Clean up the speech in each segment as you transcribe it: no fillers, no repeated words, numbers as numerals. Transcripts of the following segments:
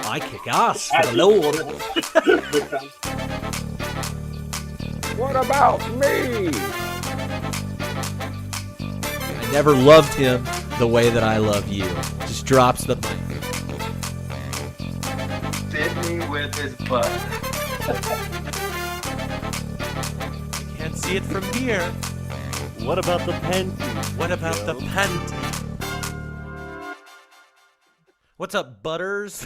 I kick ass for the Lord. What about me? I never loved him the way that I love you. Just drops the mic. Fit me with his butt. Can't see it from here. What about the panty? What about the panty? What's up, Butters?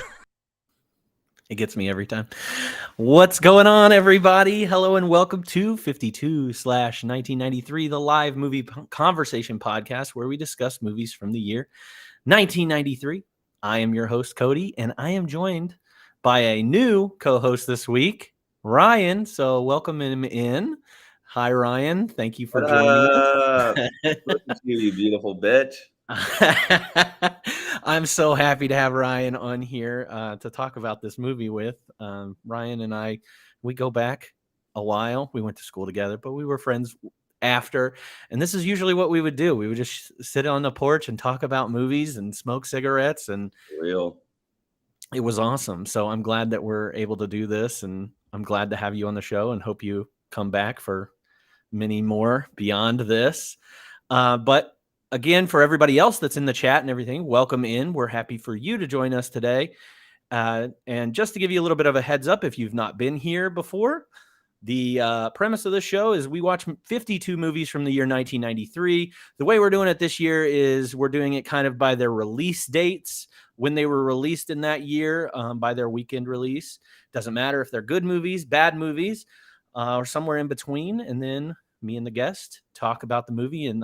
It gets me every time. What's going on, everybody? Hello and welcome to 52/1993, the live movie conversation podcast where we discuss movies from the year 1993. I am your host, Cody, and I am joined by a new co-host this week, Ryan. So welcome him in. Hi, Ryan. Thank you for joining us. Look at you beautiful bitch. I'm so happy to have Ryan on here to talk about this movie with. Ryan and I, we go back a while. We went to school together, but we were friends after. And this is usually what we would do. We would just sit on the porch and talk about movies and smoke cigarettes. And Real. It was awesome. So I'm glad that we're able to do this. And I'm glad to have you on the show and hope you come back for many more beyond this. But again, for everybody else that's in the chat and everything, welcome in. We're happy for you to join us today. And just to give you a little bit of a heads up, if you've not been here before, the premise of the show is we watch 52 movies from the year 1993. The way we're doing it this year is we're doing it kind of by their release dates, when they were released in that year, by their weekend release. Doesn't matter if they're good movies, bad movies, or somewhere in between. And then me and the guest talk about the movie. And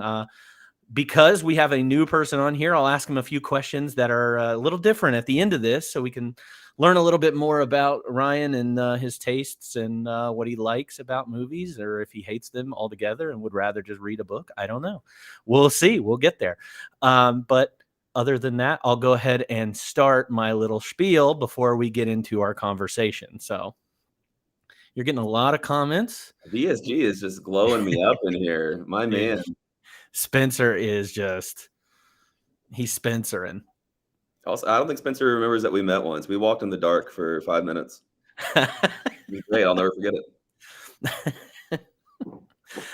because we have a new person on here, I'll ask him a few questions that are a little different at the end of this so we can learn a little bit more about Ryan and his tastes and what he likes about movies, or if he hates them altogether and would rather just read a book. I don't know. We'll see. We'll get there. But other than that, I'll go ahead and start my little spiel before we get into our conversation. So you're getting a lot of comments. VSG is just glowing me up in here. My man. Spencer is just, he's Spencerin'. Also, I don't think Spencer remembers that we met once. We walked in the dark for 5 minutes. It was great. I'll never forget it.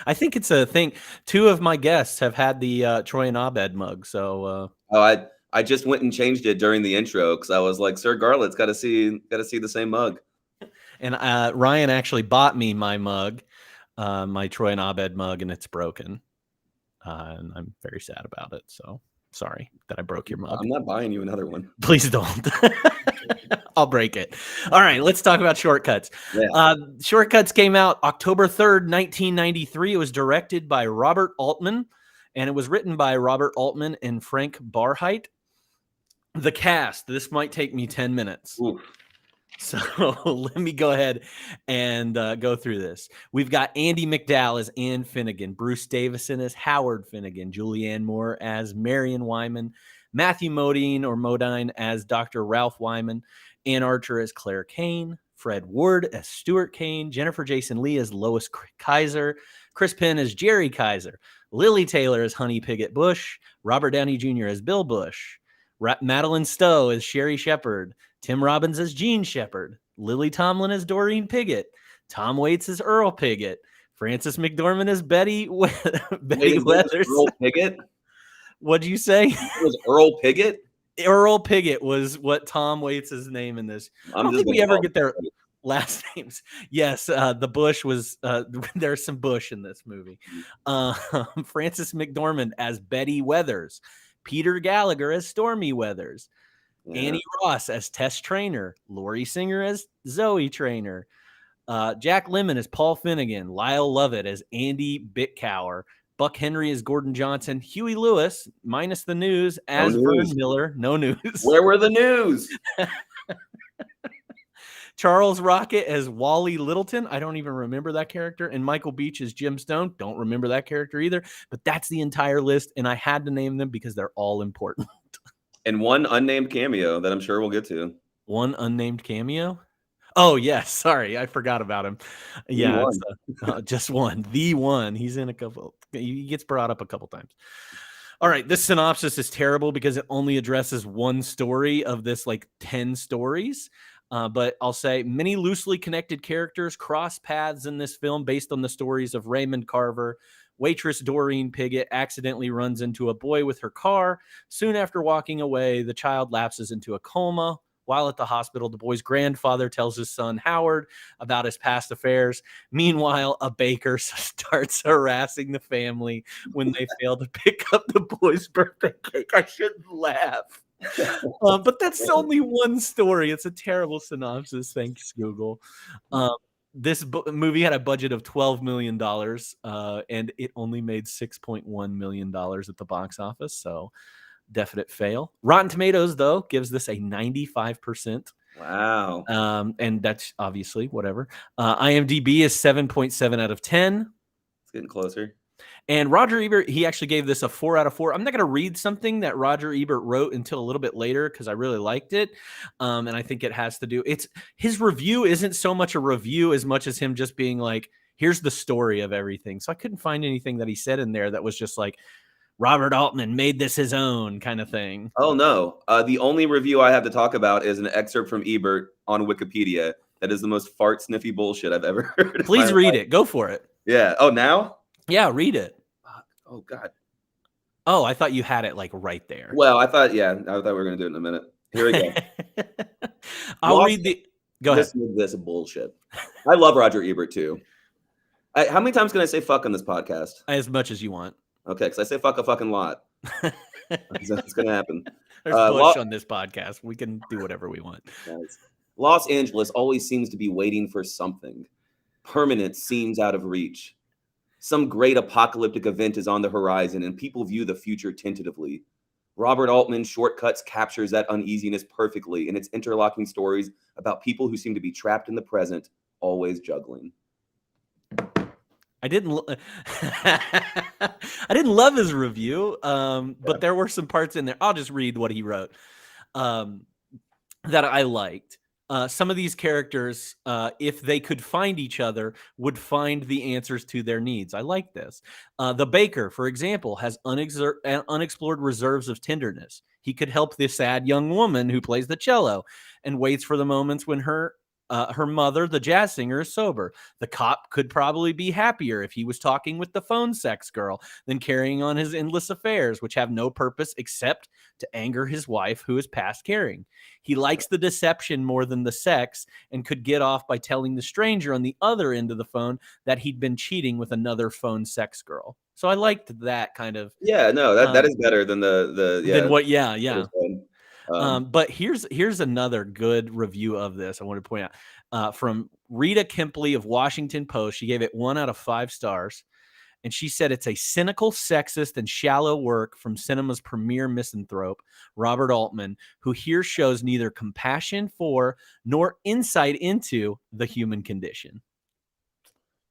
I think it's a thing. Two of my guests have had the Troy and Abed mug. So I just went and changed it during the intro because I was like, Sir Garlett's got to see the same mug. And Ryan actually bought me my mug, my Troy and Abed mug, and it's broken. And I'm very sad about it. So sorry that I broke your mug. I'm not buying you another one. Please don't. I'll break it. All right, let's talk about Shortcuts. Yeah. Shortcuts came out October 3rd, 1993. It was directed by Robert Altman, and it was written by Robert Altman and Frank Barheit. The cast, this might take me 10 minutes. Oof. So let me go ahead and go through this. We've got Andy McDowell as Ann Finnegan, Bruce Davison as Howard Finnegan, Julianne Moore as Marion Wyman, Matthew Modine as Dr. Ralph Wyman, Ann Archer as Claire Kane, Fred Ward as Stuart Kane, Jennifer Jason Leigh as Lois Kaiser, Chris Penn as Jerry Kaiser, Lily Taylor as Honey Pigott Bush, Robert Downey Jr. as Bill Bush, Madeline Stowe as Sherry Shepard, Tim Robbins as Gene Shepard, Lily Tomlin as Doreen Pigott, Tom Waits as Earl Pigott, Frances McDormand as Betty Weathers. Earl Pigott? What'd you say? It was Earl Pigott? Earl Pigott was what Tom Waits' name in this. I don't think we ever get their last names. Yes, the Bush was, there's some Bush in this movie. Frances McDormand as Betty Weathers, Peter Gallagher as Stormy Weathers, Annie Ross as Tess Trainer, Lori Singer as Zoe Trainer, Jack Lemmon as Paul Finnegan, Lyle Lovett as Andy Bitcower, Buck Henry as Gordon Johnson, Huey Lewis, minus the news, as Vern Miller. No news. Where were the news? Charles Rocket as Wally Littleton. I don't even remember that character. And Michael Beach as Jim Stone. Don't remember that character either. But that's the entire list. And I had to name them because they're all important. And one unnamed cameo that I'm sure we'll get to. One unnamed cameo? Oh, yes. Sorry. I forgot about him. Yeah. It's, just one. The one. He's in a couple. He gets brought up a couple times. All right, this synopsis is terrible because it only addresses one story of this like 10 stories. But I'll say many loosely connected characters cross paths in this film based on the stories of Raymond Carver. Waitress Doreen Piggott accidentally runs into a boy with her car. Soon after walking away, the child lapses into a coma. While at the hospital, the boy's grandfather tells his son Howard about his past affairs. Meanwhile, a baker starts harassing the family when they fail to pick up the boy's birthday cake. I shouldn't laugh. But that's only one story. It's a terrible synopsis. Thanks, Google. This movie had a budget of $12 million, and it only made $6.1 million at the box office. So definite fail. Rotten Tomatoes, though, gives this a 95%. Wow. And that's obviously whatever. IMDb is 7.7 out of 10. It's getting closer. And Roger Ebert, he actually gave this a 4 out of 4. I'm not going to read something that Roger Ebert wrote until a little bit later because I really liked it. And I think it has to do, his review isn't so much a review as much as him just being like, here's the story of everything. So I couldn't find anything that he said in there that was just like, Robert Altman made this his own kind of thing. Oh, no. The only review I have to talk about is an excerpt from Ebert on Wikipedia. That is the most fart sniffy bullshit I've ever heard. Please read it. Go for it. Yeah. Oh, now? Yeah, read it. Oh, God. Oh, I thought you had it like right there. Well, I thought we were going to do it in a minute. Here we go. I'll read the. Go ahead. This is bullshit. I love Roger Ebert too. How many times can I say fuck on this podcast? As much as you want. Okay, because I say fuck a fucking lot. It's going to happen. There's Bush on this podcast. We can do whatever we want. Nice. Los Angeles always seems to be waiting for something. Permanent seems out of reach. Some great apocalyptic event is on the horizon, and people view the future tentatively. Robert Altman Shortcuts captures that uneasiness perfectly in its interlocking stories about people who seem to be trapped in the present, always juggling. I didn't love his review, but there were some parts in there. I'll just read what he wrote that I liked. Some of these characters, if they could find each other, would find the answers to their needs. I like this. The baker, for example, has unexplored reserves of tenderness. He could help the sad young woman who plays the cello and waits for the moments when her mother, the jazz singer, is sober. The cop could probably be happier if he was talking with the phone sex girl than carrying on his endless affairs, which have no purpose except to anger his wife, who is past caring. He likes the deception more than the sex and could get off by telling the stranger on the other end of the phone that he'd been cheating with another phone sex girl. So I liked that kind of. Yeah, no, that is better than than what. Yeah. But here's another good review of this. I want to point out from Rita Kempley of Washington Post. She gave it 1 out of 5 stars. And she said it's a cynical, sexist, and shallow work from cinema's premier misanthrope, Robert Altman, who here shows neither compassion for nor insight into the human condition.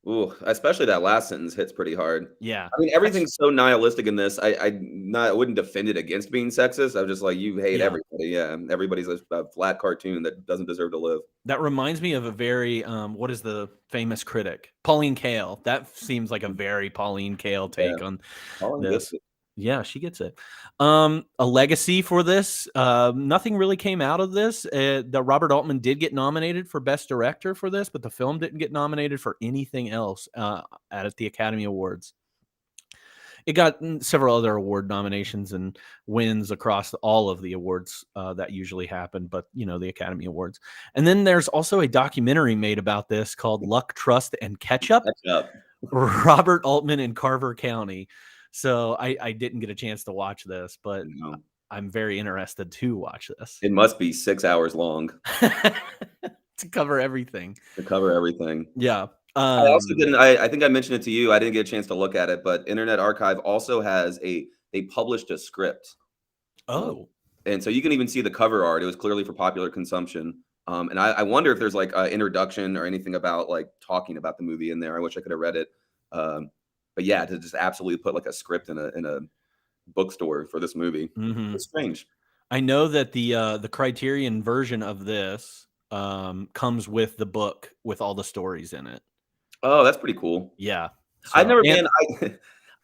Ooh, especially that last sentence hits pretty hard. Yeah. I mean, everything's so nihilistic in this. I wouldn't defend it against being sexist. I'm just like, you hate everybody. Yeah. Everybody's a flat cartoon that doesn't deserve to live. That reminds me of a very, what is the famous critic? Pauline Kael. That seems like a very Pauline Kael take on this. Yeah, she gets it. A legacy for this. Nothing really came out of this. The Robert Altman did get nominated for Best Director for this, but the film didn't get nominated for anything else at the Academy Awards. It got several other award nominations and wins across all of the awards that usually happen, but the Academy Awards. And then there's also a documentary made about this called Luck, Trust, and Ketchup. Robert Altman in Carver County. So I didn't get a chance to watch this, but I'm very interested to watch this. It must be 6 hours long to cover everything. Yeah. I also didn't. I think I mentioned it to you. I didn't get a chance to look at it, but Internet Archive also has they published a script. Oh. And so you can even see the cover art. It was clearly for popular consumption. And I wonder if there's like an introduction or anything about like talking about the movie in there. I wish I could have read it. But yeah, to just absolutely put like a script in a bookstore for this movie, it's strange. I know that the Criterion version of this comes with the book with all the stories in it. Oh, that's pretty cool. Yeah, I've never been.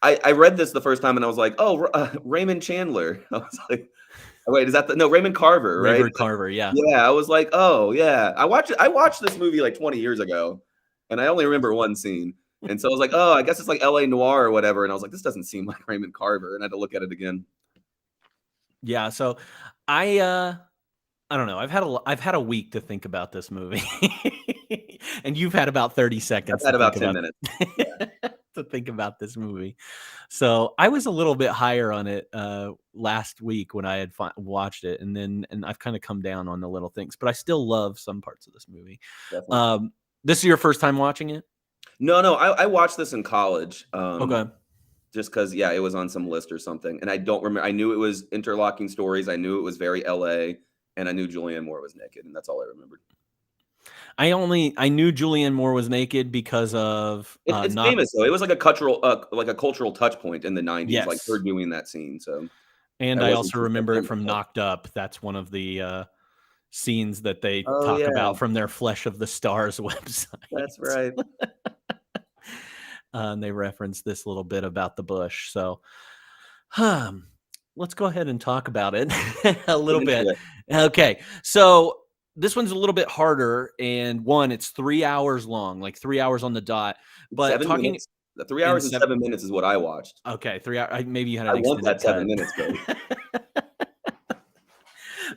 I read this the first time and I was like, oh, Raymond Chandler. I was like, oh, wait, is that no Raymond Carver, right? Raymond Carver, yeah. Yeah, I was like, oh yeah. I watched this movie like 20 years ago, and I only remember one scene. And so I was like, oh, I guess it's like LA Noir or whatever. And I was like, this doesn't seem like Raymond Carver, and I had to look at it again. Yeah, so I don't know. I've had a week to think about this movie. And you've had about 30 seconds. I've had about 10 minutes. To think about this movie. So I was a little bit higher on it last week when I had watched it, and I've kind of come down on the little things, but I still love some parts of this movie. This is your first time watching it? No, I watched this in college. Okay. Just because, yeah, it was on some list or something, and I don't remember. I knew it was Interlocking Stories. I knew it was very LA, and I knew Julianne Moore was naked, and that's all I remembered. I knew Julianne Moore was naked because of it's famous though. It was like a cultural touch point in the 90s, yes. like her doing that scene. So, and I also remember it from Knocked Up. That's one of the scenes that they talk about from their Flesh of the Stars website. That's right. And they reference this little bit about the bush. So, let's go ahead and talk about it a little bit. Okay, so this one's a little bit harder, and it's 3 hours long, like 3 hours on the dot. But 3 hours and 7 minutes is what I watched. Okay, 3 hours. Maybe you had. I want that 7 minutes, baby.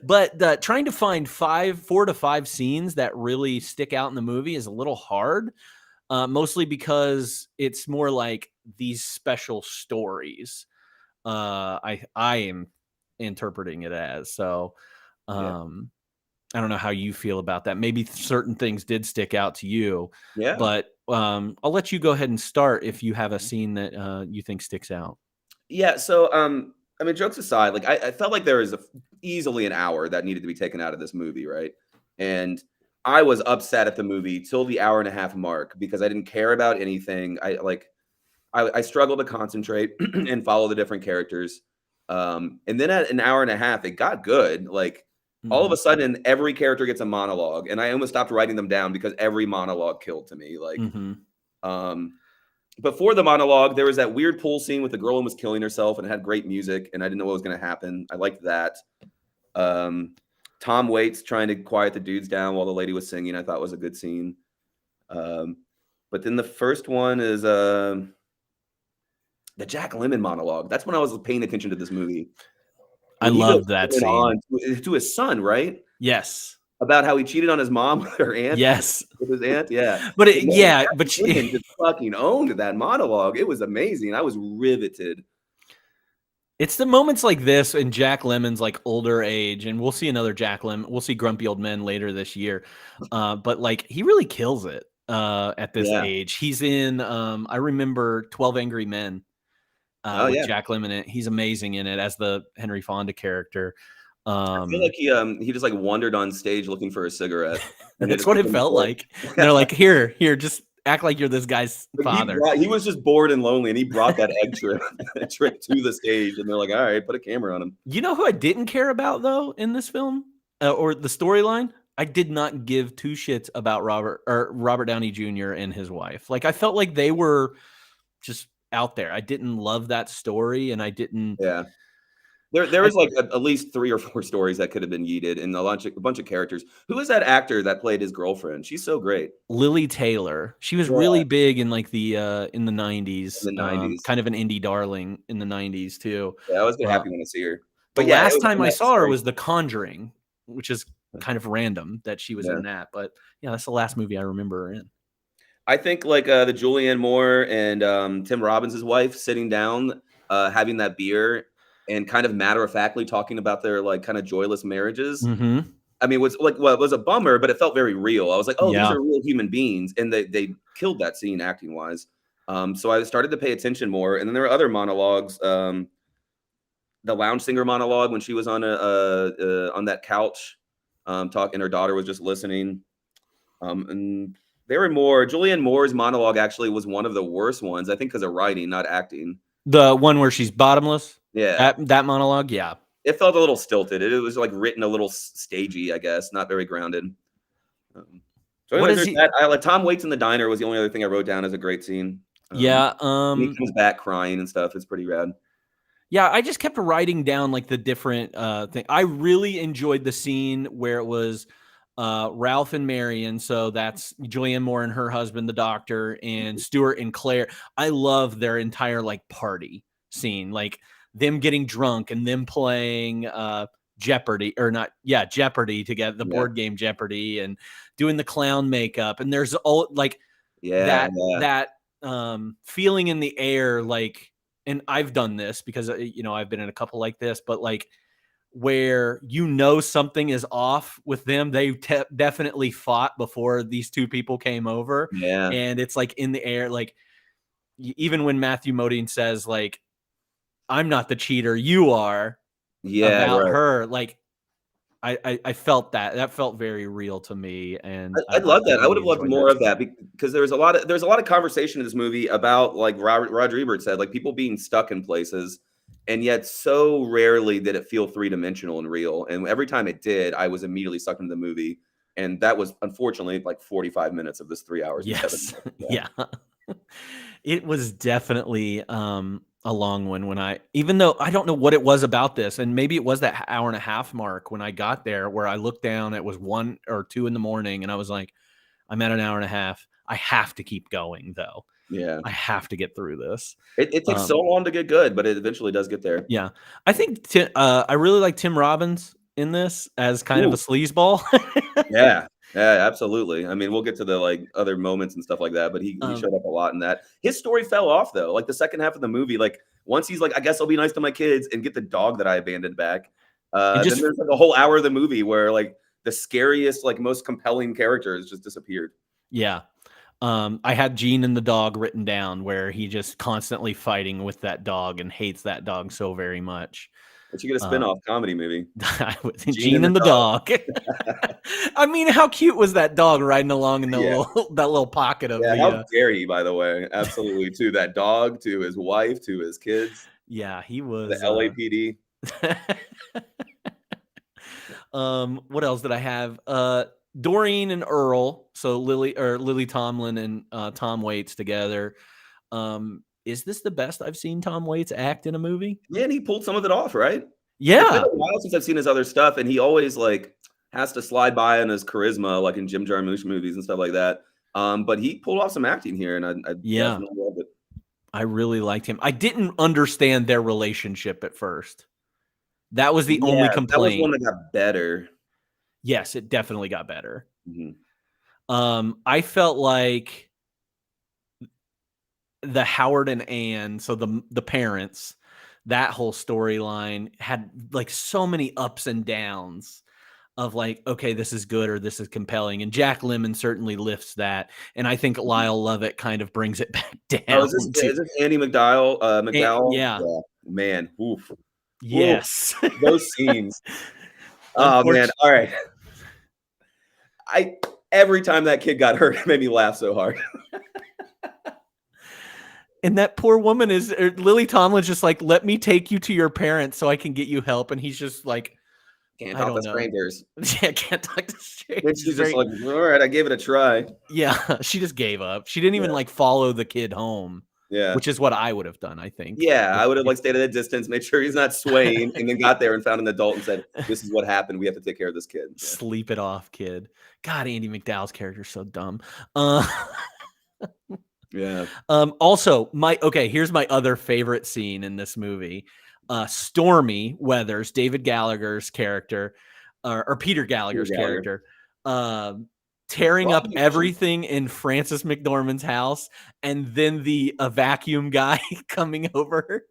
But trying to find 4 to 5 scenes that really stick out in the movie is a little hard, mostly because it's more like these special stories. I am interpreting it as so. I don't know how you feel about that. Maybe certain things did stick out to you. Yeah. But I'll let you go ahead and start if you have a scene that you think sticks out. Yeah. So, I mean, jokes aside, like I felt like there was easily an hour that needed to be taken out of this movie, right? And I was upset at the movie till the hour and a half mark because I didn't care about anything. I struggled to concentrate and follow the different characters. And then at an hour and a half, it got good. Like, all of a sudden, every character gets a monologue, and I almost stopped writing them down because every monologue killed to me. Like, before the monologue, there was that weird pool scene with the girl who was killing herself, and it had great music, and I didn't know what was going to happen. I liked that. Tom Waits trying to quiet the dudes down while the lady was singing, I thought was a good scene. But then the first one is the Jack Lemmon monologue. That's when I was paying attention to this movie. I love that scene. To his son, right? Yes. About how he cheated on his mom with her aunt. Yes. With his aunt, yeah. But she just fucking owned that monologue. It was amazing. I was riveted. It's the moments like this in Jack Lemmon's like older age, and we'll see another Jack Lemmon. We'll see Grumpy Old Men later this year. But like he really kills it at this age. He's in I remember 12 Angry Men. With Jack Lemmon in it. He's amazing in it as the Henry Fonda character. I feel like he just like wandered on stage looking for a cigarette. That's what it felt like. And they're like, here, just act like you're this guy's father. He was just bored and lonely, and he brought that egg trick to the stage, and they're like, all right, put a camera on him. You know who I didn't care about though in this film or the storyline? I did not give two shits about Robert Downey Jr. and his wife. Like I felt like they were just out there. I didn't love that story, and I didn't. Yeah, there was like at least 3 or 4 stories that could have been yeeted, and a bunch of characters. Who is that actor that played his girlfriend? She's so great. Lily Taylor. She was really big in like the in the 90s. In the 90s, kind of an indie darling in the 90s too. Yeah, I was happy when I see her. But last time I saw her was The Conjuring, which is kind of random that she was in that. But yeah, that's the last movie I remember her in. I think like the Julianne Moore and Tim Robbins' wife sitting down, having that beer and kind of matter-of-factly talking about their like kind of joyless marriages. Mm-hmm. I mean, it was a bummer, but it felt very real. I was like, oh, these are real human beings. And they killed that scene acting-wise. So I started to pay attention more. And then there were other monologues. The lounge singer monologue when she was on that couch talking, her daughter was just listening. And there were more. Julianne Moore's monologue actually was one of the worst ones, I think, because of writing, not acting. The one where she's bottomless? Yeah. That monologue? Yeah. It felt a little stilted. It was like written a little stagey, I guess, not very grounded. So anyways, Tom Waits in the diner was the only other thing I wrote down as a great scene. Yeah. And he comes back crying and stuff. It's pretty rad. Yeah, I just kept writing down like the different thing. I really enjoyed the scene where it was Ralph and Marion. So that's Julianne Moore and her husband, the doctor, and Stuart and Claire. I love their entire like party scene, like them getting drunk and them playing Jeopardy or not. Yeah, Jeopardy together, the board game Jeopardy, and doing the clown makeup. And there's all like that feeling in the air, like. And I've done this because, I've been in a couple like this, but like where something is off with them, they definitely fought before these two people came over. Yeah. And it's like in the air, like even when Matthew Modine says like, I'm not the cheater, you are about her. Like I felt that felt very real to me. And I love that. I would have loved more of that because there's a lot of conversation in this movie about, like Roger Ebert said, like people being stuck in places, and yet so rarely did it feel 3-dimensional and real. And every time it did, I was immediately sucked into the movie. And that was unfortunately like 45 minutes of this 3 hours. Yes. Yeah. It was definitely a long one even though I don't know what it was about this, and maybe it was that hour and a half mark when I got there where I looked down, it was 1 or 2 in the morning, and I was like, I'm at an hour and a half. I have to keep going though. Yeah. I have to get through this. It takes so long to get good, but it eventually does get there. Yeah. I think I really like Tim Robbins in this as kind of a sleazeball. Yeah. Yeah, absolutely. I mean, we'll get to the like other moments and stuff like that, but he showed up a lot in that. His story fell off though. Like the second half of the movie, like once he's like, I guess I'll be nice to my kids and get the dog that I abandoned back. Then there's like a whole hour of the movie where like the scariest, like most compelling characters just disappeared. Yeah. I had Gene and the dog written down where he just constantly fighting with that dog and hates that dog so very much. But you get a spin-off comedy movie. Gene and the dog. I mean, how cute was that dog riding along in the little pocket of how dare he, by the way. Absolutely. To that dog, to his wife, to his kids. Yeah, he was the LAPD. What else did I have? Doreen and Earl. So Lily Tomlin and Tom Waits together. Is this the best I've seen Tom Waits act in a movie? Yeah, and he pulled some of it off, right? Yeah. It's been a while since I've seen his other stuff, and he always like has to slide by on his charisma, like in Jim Jarmusch movies and stuff like that. But he pulled off some acting here, and I definitely loved it. I really liked him. I didn't understand their relationship at first. That was the only complaint. That was one that got better. Yes, it definitely got better. Mm-hmm. I felt like the Howard and Ann, so the parents, that whole storyline had like so many ups and downs of like, okay, this is good or this is compelling. And Jack Lemmon certainly lifts that. And I think Lyle Lovett kind of brings it back down. Oh, is this Andy McDowell? Yeah. Man. Oof. Yes. Oof. Those scenes. Oh, man. All right. Every time that kid got hurt, it made me laugh so hard. And that poor woman Lily Tomlin's just like, let me take you to your parents so I can get you help. And he's just like, can't talk to strangers. Yeah, can't talk to strangers. And she's just like, all right, I gave it a try. Yeah, she just gave up. She didn't even like follow the kid home. Yeah. Which is what I would have done, I think. Yeah, I would have like stayed at a distance, made sure he's not swaying, and then got there and found an adult and said, this is what happened. We have to take care of this kid. Yeah. Sleep it off, kid. God, Andy McDowell's character is so dumb. Yeah. Also, here's my other favorite scene in this movie. Stormy Weathers, David Gallagher's character, or Peter Gallagher's character, tearing up everything in Frances McDormand's house, and then the vacuum guy coming over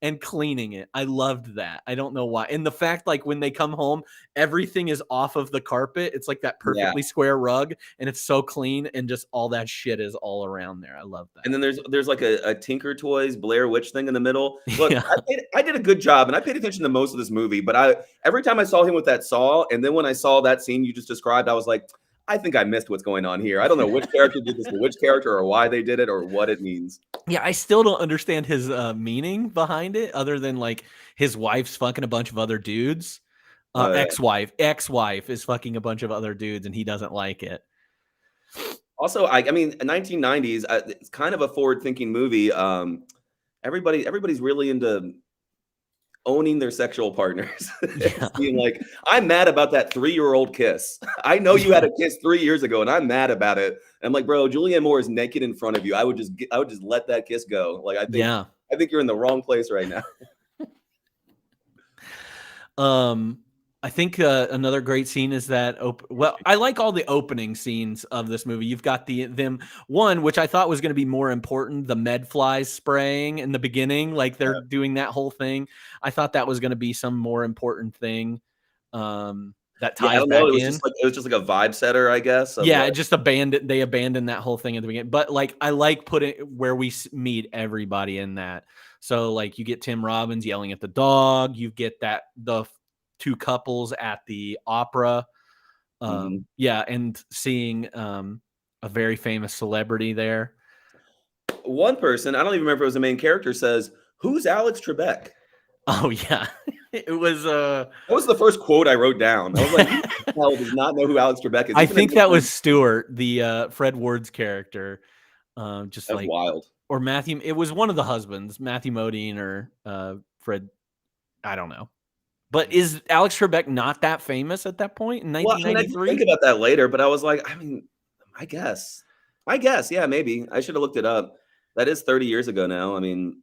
and cleaning it. I loved that. I don't know why. And the fact, like, when they come home, everything is off of the carpet. It's like that perfectly square rug, and it's so clean, and just all that shit is all around there. I love that. And then there's like a Tinker Toys Blair Witch thing in the middle. Look, I did a good job, and I paid attention to most of this movie, but every time I saw him with that saw, and then when I saw that scene you just described, I was like, I think I missed what's going on here. I don't know which character did this to which character, or why they did it, or what it means. Yeah, I still don't understand his meaning behind it, other than like his wife's fucking a bunch of other dudes. Ex-wife is fucking a bunch of other dudes, and he doesn't like it. Also, I mean, 1990s. It's kind of a forward-thinking movie. Everybody's really into owning their sexual partners. Yeah. Being like, I'm mad about that 3-year-old kiss. I know you had a kiss 3 years ago, and I'm mad about it. And I'm like, bro, Julianne Moore is naked in front of you. I would just let that kiss go. Like, I think you're in the wrong place right now. I think another great scene is that well, I like all the opening scenes of this movie. You've got them one, which I thought was going to be more important, the med flies spraying in the beginning, like they're doing that whole thing. I thought that was going to be some more important thing that ties I don't back know. in. It was just like a vibe setter, I guess. Yeah, it just they abandoned that whole thing at the beginning. But like, I like putting where we meet everybody in that. So like, you get Tim Robbins yelling at the dog. You get the two couples at the opera. Yeah, and seeing a very famous celebrity there. One person, I don't even remember if it was the main character, says, "Who's Alex Trebek?" Oh yeah, it was. That was the first quote I wrote down. I was like, "Who the hell does not know who Alex Trebek is?" I think that was Stewart, the Fred Ward's character. Just That's like wild. Or Matthew. It was one of the husbands, Matthew Modine or Fred. I don't know. But is Alex Trebek not that famous at that point in 1993? Well, I think about that later, but I was like, I mean, I guess, yeah, maybe. I should have looked it up. That is 30 years ago now. I mean,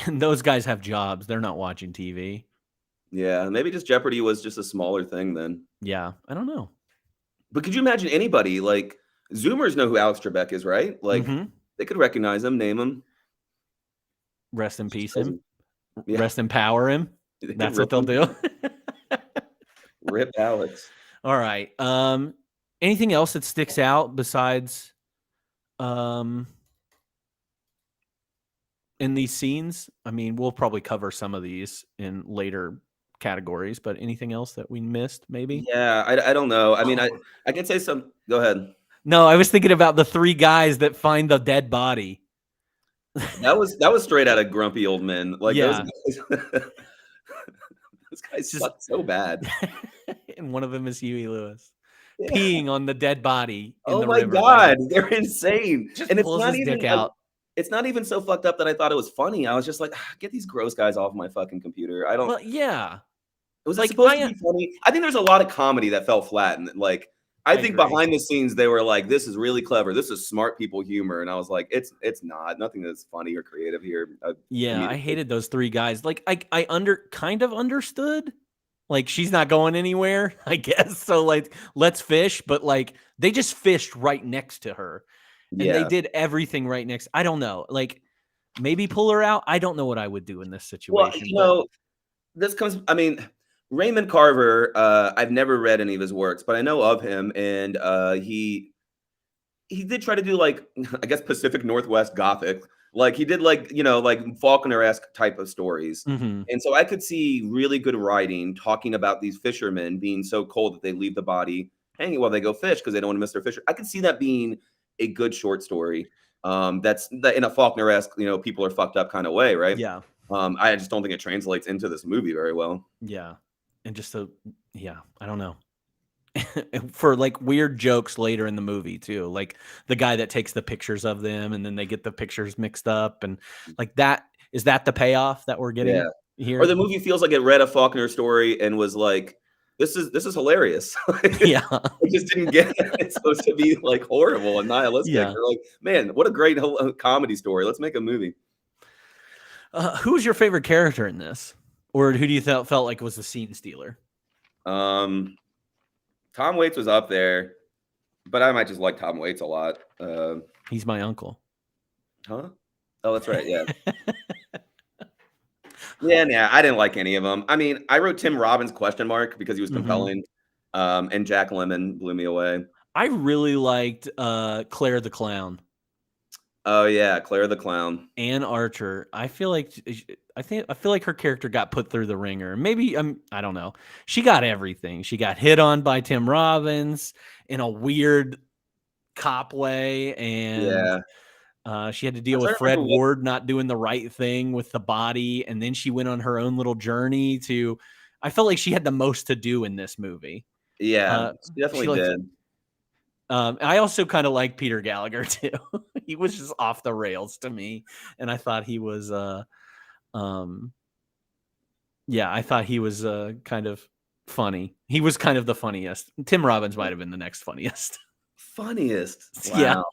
and those guys have jobs. They're not watching TV. Yeah, maybe just Jeopardy was just a smaller thing then. Yeah, I don't know. But could you imagine anybody, like, Zoomers know who Alex Trebek is, right? Like, they could recognize him, name him. Rest in peace him. Yeah. Rest in power him. That's what they'll do. Rip Alex. All right. Anything else that sticks out besides in these scenes? I mean, we'll probably cover some of these in later categories, but anything else that we missed, maybe? Yeah, I don't know. I mean, I can say some. Go ahead. No, I was thinking about the three guys that find the dead body. That was straight out of Grumpy Old Men. Like, yeah. Those guys suck so bad. And one of them is Huey Lewis. Yeah. Peeing on the dead body. Oh my God, they're insane. Just and it's not even dick out. It's not even so fucked up that I thought it was funny. I was just like, get these gross guys off my fucking computer. I don't. Well, yeah. It was like supposed to be funny. I think there's a lot of comedy that fell flat, and like I think agree. Behind the scenes they were like, "This is really clever. This is smart people humor," and I was like, "It's not. Nothing that's funny or creative here." I hated those three guys. Like I kind of understood. Like, she's not going anywhere, I guess. So like, let's fish, but like they just fished right next to her. And they did everything right next. I don't know. Like, maybe pull her out. I don't know what I would do in this situation. Well, this comes. I mean, Raymond Carver. I've never read any of his works, but I know of him, and he did try to do like, I guess, Pacific Northwest Gothic. Like he did like Faulkner-esque type of stories. Mm-hmm. And so I could see really good writing talking about these fishermen being so cold that they leave the body hanging while they go fish because they don't want to miss their fish. I could see that being a good short story. That's in a Faulkner-esque, people are fucked up kind of way, right? Yeah. I just don't think it translates into this movie very well. Yeah. And just I don't know. For like weird jokes later in the movie too, like the guy that takes the pictures of them and then they get the pictures mixed up and like that. Is that the payoff that we're getting here? Or the movie feels like it read a Faulkner story and was like, this is hilarious. Yeah. It just didn't get it. It's supposed to be like horrible and nihilistic. Yeah. They're like, man, what a great comedy story. Let's make a movie. Who's your favorite character in this? Or who do you felt like was the scene stealer? Tom Waits was up there, but I might just like Tom Waits a lot. He's my uncle. Huh? Oh, that's right. Yeah. Yeah, I didn't like any of them. I mean, I wrote Tim Robbins ? Because he was compelling. And Jack Lemmon blew me away. I really liked Claire the Clown. Oh yeah, Claire the Clown. Anne Archer. I feel like her character got put through the ringer. Maybe I don't know. She got everything. She got hit on by Tim Robbins in a weird cop way, and she had to deal with Fred Ward not doing the right thing with the body, and then she went on her own little journey to. I felt like she had the most to do in this movie. Yeah, she definitely did. I also kind of like Peter Gallagher too. He was just off the rails to me, and I thought he was I thought he was kind of funny. He was kind of the funniest. Tim Robbins might have been the next funniest. Funniest. Yeah. Wow.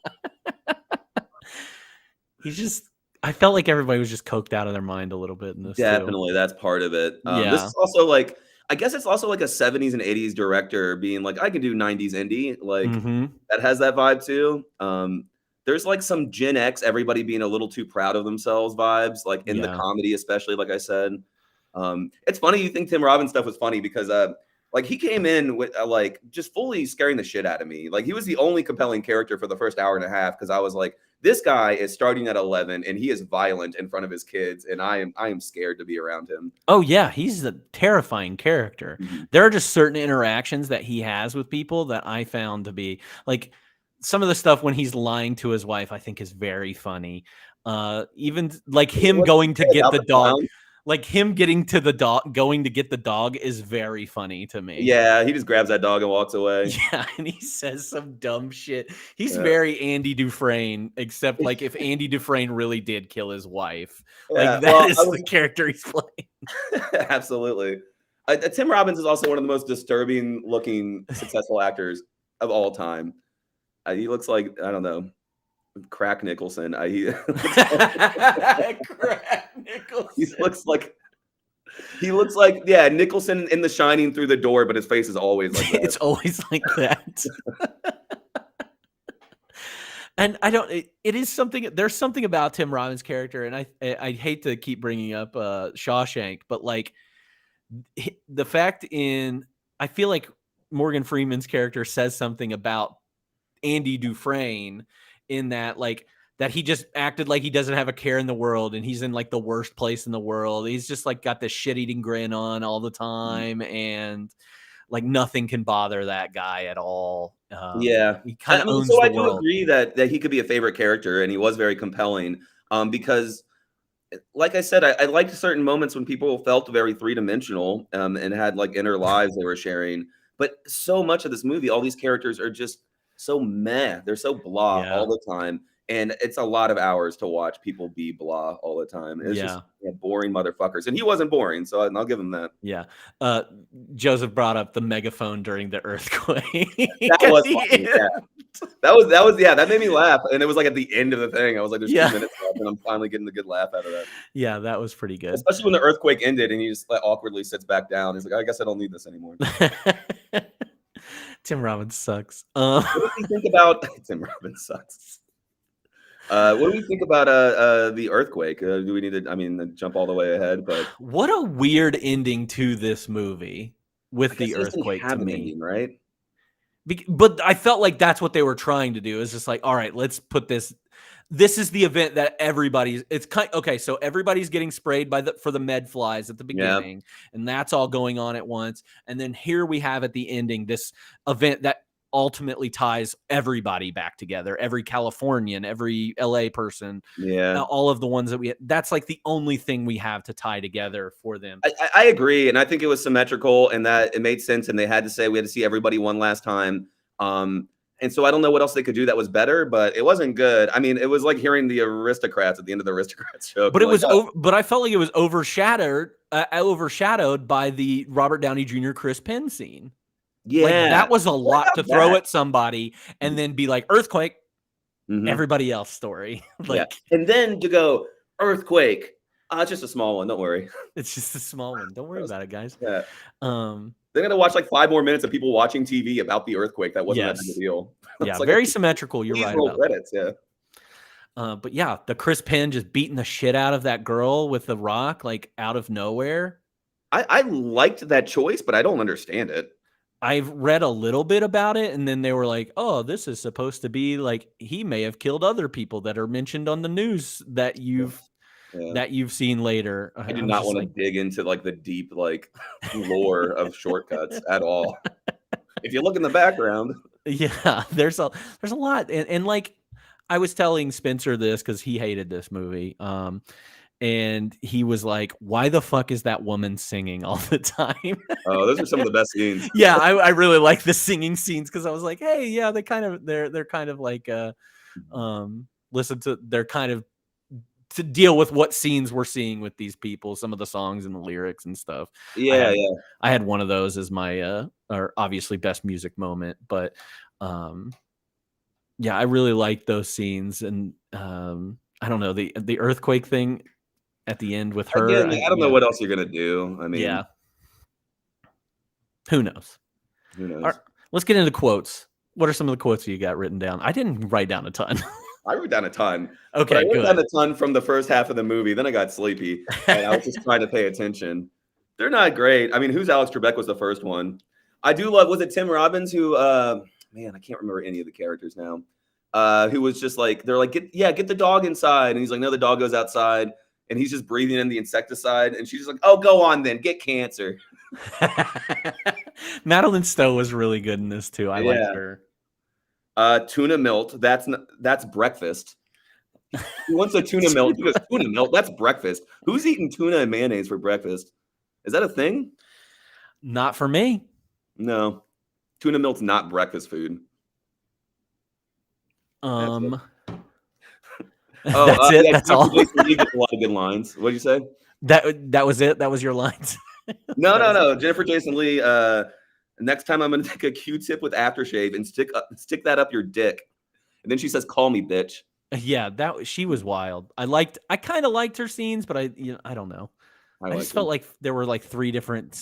He's just. I felt like everybody was just coked out of their mind a little bit in this. Definitely, that's part of it. This is also like, I guess it's also like a 70s and 80s director being like, I can do 90s indie. Like that has that vibe too. There's like some Gen X, everybody being a little too proud of themselves vibes, like in the comedy, especially, like I said. It's funny you think Tim Robbins stuff was funny because like he came in with like just fully scaring the shit out of me. Like he was the only compelling character for the first hour and a half because I was like, this guy is starting at 11 and he is violent in front of his kids, and I am scared to be around him. Oh yeah, he's a terrifying character. There are just certain interactions that he has with people that I found to be like some of the stuff when he's lying to his wife, I think is very funny. Even like him going to get the dog. Like him getting to the dog, going to get the dog is very funny to me. Yeah, he just grabs that dog and walks away. Yeah, and he says some dumb shit. He's very Andy Dufresne, except like if Andy Dufresne really did kill his wife. Like that is the character he's playing. Absolutely. Tim Robbins is also one of the most disturbing looking successful actors of all time. He looks like, I don't know, Crack Nicholson. Crack Nicholson. He looks like Nicholson in The Shining through the door, but his face is always like that. It's always like that. And I don't. It is something. There's something about Tim Robbins' character, and I hate to keep bringing up Shawshank, but like the fact I feel like Morgan Freeman's character says something about Andy Dufresne in that like that he just acted like he doesn't have a care in the world and he's in like the worst place in the world. He's just like got this shit-eating grin on all the time and like nothing can bother that guy at all. He kind of owns the world. I do agree that he could be a favorite character and he was very compelling because like I said, I liked certain moments when people felt very three-dimensional and had like inner lives they were sharing. But so much of this movie, all these characters are just so meh. They're so blah all the time. And it's a lot of hours to watch people be blah all the time. It's just boring motherfuckers. And he wasn't boring, so I'll give him that. Yeah. Joseph brought up the megaphone during the earthquake. That was funny. That made me laugh. And it was like at the end of the thing. I was like, there's 2 minutes left, and I'm finally getting a good laugh out of that. Yeah, that was pretty good. Especially when the earthquake ended and he just like awkwardly sits back down. He's like, I guess I don't need this anymore. Tim Robbins sucks. What do you think about Tim Robbins sucks? What do we think about the earthquake? Do we need to jump all the way ahead? But what a weird ending to this movie with the earthquake to me, ending, right? But I felt like that's what they were trying to do. Is just like, all right, let's put this. This is the event that everybody's. It's okay. So everybody's getting sprayed for the med flies at the beginning, and that's all going on at once. And then here we have at the ending this event that ultimately ties everybody back together. Every Californian, every LA person, all of the ones that that's like the only thing we have to tie together for them. I agree. And I think it was symmetrical and that it made sense. And they had to say, we had to see everybody one last time. And so I don't know what else they could do that was better, but it wasn't good. I mean, it was like hearing the Aristocrats at the end of the Aristocrats show. But it was, but I felt like it was overshadowed by the Robert Downey Jr. Chris Penn scene. Yeah, like, that was a lot to throw at somebody and then be like earthquake, everybody else story. And then to go earthquake. It's just a small one. Don't worry. It's just a small one. Don't worry about it, guys. Yeah. They're gonna watch like 5 more minutes of people watching TV about the earthquake. That wasn't that big a deal. Yeah, like very symmetrical. You're right about credits. But yeah, the Chris Penn just beating the shit out of that girl with the rock, like out of nowhere. I liked that choice, but I don't understand it. I've read a little bit about it, and then they were like, "Oh, this is supposed to be like he may have killed other people that are mentioned on the news that you've seen later." I do not want to dig into like the deep like lore of Shortcuts at all. If you look in the background, there's a lot, and like I was telling Spencer this because he hated this movie, and he was like, "Why the fuck is that woman singing all the time?" Oh, those are some of the best scenes. Yeah, I really like the singing scenes because I was like, hey, yeah, they're kind of like they're kind of to deal with what scenes we're seeing with these people, some of the songs and the lyrics and stuff. Yeah, I had one of those as my or obviously best music moment, but yeah, I really liked those scenes, and I don't know, the earthquake thing at the end with her. Again, I don't know what else you're gonna do. I mean, yeah, who knows? who knows? All right, let's get into quotes. What are some of the quotes you got written down? I didn't write down a ton. I wrote down a ton. Okay, I wrote good. down a ton from the first half of the movie. Then I got sleepy, and I was just trying to pay attention. They're not great. I mean, who's Alex Trebek was the first one. I do love. Was it Tim Robbins who? Man, I can't remember any of the characters now. Who was just like, they're like, get the dog inside, and he's like, no, the dog goes outside, and he's just breathing in the insecticide, and she's just like, oh, go on then, get cancer. Madeline Stowe was really good in this too. I liked her. Tuna melt. That's breakfast. He wants a tuna melt. He goes, tuna melt. That's breakfast. Who's eating tuna and mayonnaise for breakfast? Is that a thing? Not for me. No, tuna melt's not breakfast food. That's it. Yeah, that's all. Jason Lee gets a lot of good lines. What did you say? That was it. That was your lines. No. Jennifer Jason Lee. Next time I'm going to take a Q-tip with aftershave and stick that up your dick. And then she says, "Call me, bitch." Yeah, she was wild. I kind of liked her scenes, but I don't know. I just felt like there were like three different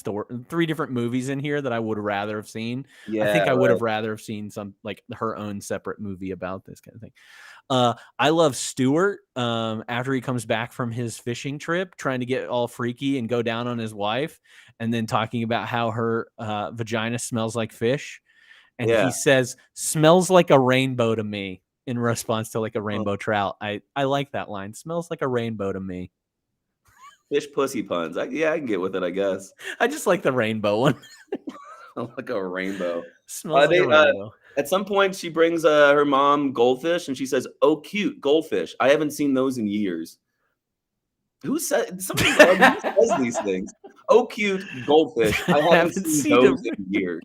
movies in here that I would rather have seen. Yeah, I think I would have rather have seen some like her own separate movie about this kind of thing. I love Stewart after he comes back from his fishing trip, trying to get all freaky and go down on his wife, and then talking about how her vagina smells like fish. And he says, "Smells like a rainbow to me," in response to like a rainbow trout. I like that line. Smells like a rainbow to me. Fish pussy puns. I can get with it, I guess. I just like the rainbow one. Like a rainbow. Smells like a rainbow. At some point, she brings her mom goldfish, and she says, "Oh, cute goldfish. I haven't seen those in years." Who says these things? Oh, cute goldfish. I haven't seen those in years.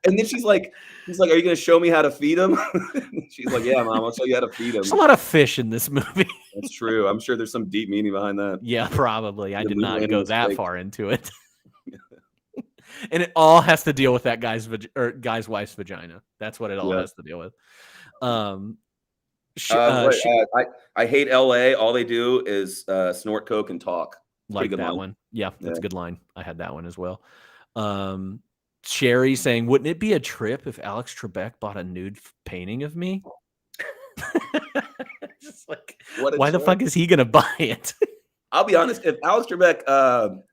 And then he's like, "Are you going to show me how to feed them?" She's like, "Yeah, Mom, I'll show you how to feed them." There's a lot of fish in this movie. That's true. I'm sure there's some deep meaning behind that. Yeah, probably. I did not go that far into it. And it all has to deal with that guy's wife's vagina. That's what it all has to deal with. I hate LA. All they do is snort coke and talk. Like that one. Yeah, that's a good line. I had that one as well. Sherry saying, "Wouldn't it be a trip if Alex Trebek bought a nude painting of me?" Just like, why the fuck is he gonna buy it? I'll be honest. If Alex Trebek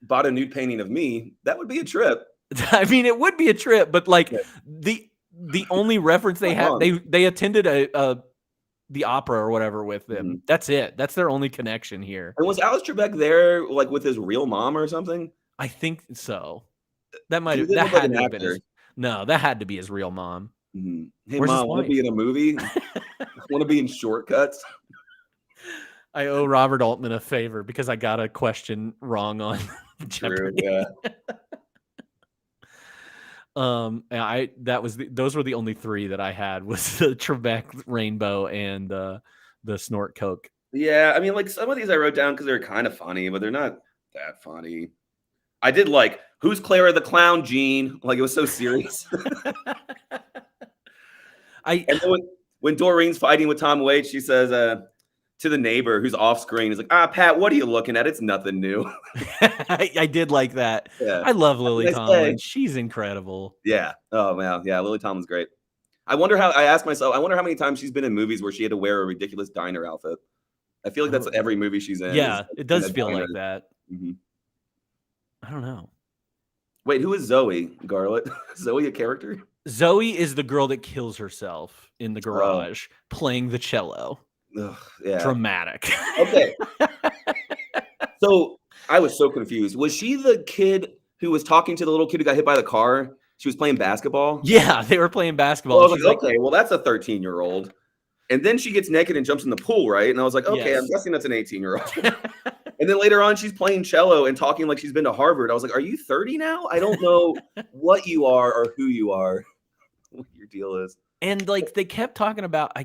bought a nude painting of me, that would be a trip. I mean, it would be a trip, but like the only reference they have, they attended the opera or whatever with them. Mm-hmm. That's it. That's their only connection here. And was Alex Trebek there like with his real mom or something? I think so. That might have that had to have been that had to be his real mom. Mm-hmm. Hey, Where's Mom, want to be in a movie? Want to be in Shortcuts? I owe Robert Altman a favor because I got a question wrong on Jeopardy. Yeah. Those were the only three that I had was the Trebek rainbow and the snort coke. Yeah, I mean, like some of these I wrote down because they're kind of funny, but they're not that funny. I did like, "Who's Clara the Clown, Gene?" Like it was so serious. And then when Doreen's fighting with Tom Waits, she says to the neighbor who's off screen, "Is like, Pat, what are you looking at? It's nothing new." I did like that. Yeah. I love Lily Tomlin. She's incredible. Yeah. Oh man. Yeah. Lily Tomlin's great. I ask myself, how many times she's been in movies where she had to wear a ridiculous diner outfit. I feel like that's every movie she's in. Yeah, it does feel like that. Mm-hmm. I don't know. Wait, who is Zoe Garlett? Zoe a character? Zoe is the girl that kills herself in the garage playing the cello. Ugh, yeah. Dramatic. Okay. So I was so confused. Was she the kid who was talking to the little kid who got hit by the car? She was playing basketball? Yeah, they were playing basketball. Well, I was like, okay, well, that's a 13-year-old. And then she gets naked and jumps in the pool, right? And I was like, okay, Yes. I'm guessing that's an 18-year-old. And then later on, she's playing cello and talking like she's been to Harvard. I was like, are you 30 now? I don't know what you are or who you are, what your deal is. And like they kept talking about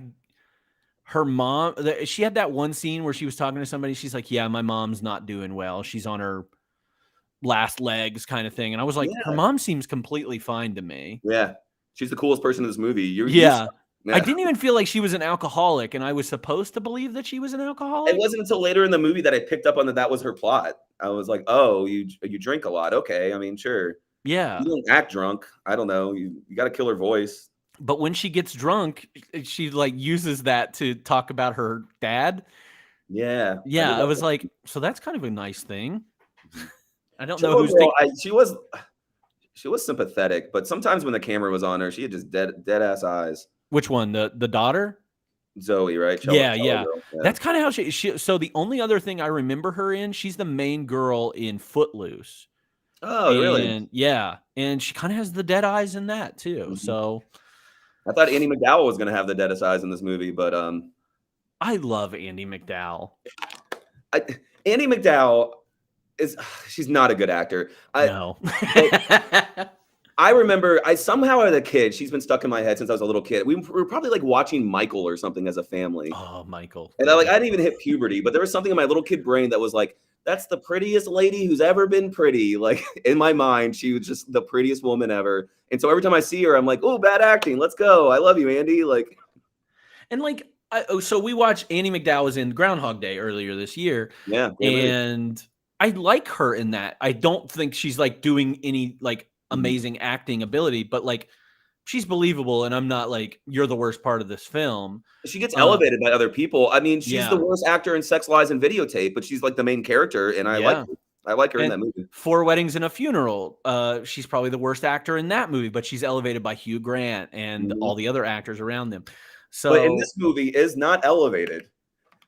her mom. She had that one scene where she was talking to somebody. She's like, yeah, my mom's not doing well. She's on her last legs kind of thing. And I was like, her mom seems completely fine to me. Yeah. She's the coolest person in this movie. Yeah. I didn't even feel like she was an alcoholic, and I was supposed to believe that she was an alcoholic. It wasn't until later in the movie that I picked up on that was her plot. I was like, oh, you drink a lot. Okay. I mean, sure. Yeah. You don't act drunk. I don't know. You got to kill her voice. But when she gets drunk, she like uses that to talk about her dad. Yeah. Yeah. I was like, so that's kind of a nice thing. I don't know Cello who's Girl, she was sympathetic, but sometimes when the camera was on her, she had just dead ass eyes. Which one? The daughter? Zoe, right? Yeah. Girl. That's kind of how she. So the only other thing I remember her in, she's the main girl in Footloose. Oh, really? And yeah, and she kind of has the dead eyes in that too. Mhm. So I thought Andy McDowell was going to have the deadest eyes in this movie, but I love Andy McDowell. Andy McDowell she's not a good actor. No. I remember somehow as a kid, she's been stuck in my head since I was a little kid. We were probably like watching Michael or something as a family. Oh, Michael. And I didn't even hit puberty, but there was something in my little kid brain that was like, that's the prettiest lady who's ever been pretty. Like in my mind, she was just the prettiest woman ever. And so every time I see her, I'm like, oh, bad acting. Let's go. I love you, Andy. Like, and like, so we watched Andy McDowell was in Groundhog Day earlier this year. Yeah. And I like her in that. I don't think she's like doing any like amazing acting ability, but like she's believable. And I'm not like, you're the worst part of this film. She gets elevated by other people. I mean, she's the worst actor in Sex, Lies, and Videotape, but she's like the main character. And I like her in that movie. 4 Weddings and a Funeral. She's probably the worst actor in that movie, but she's elevated by Hugh Grant and all the other actors around them. So, but in this movie is not elevated.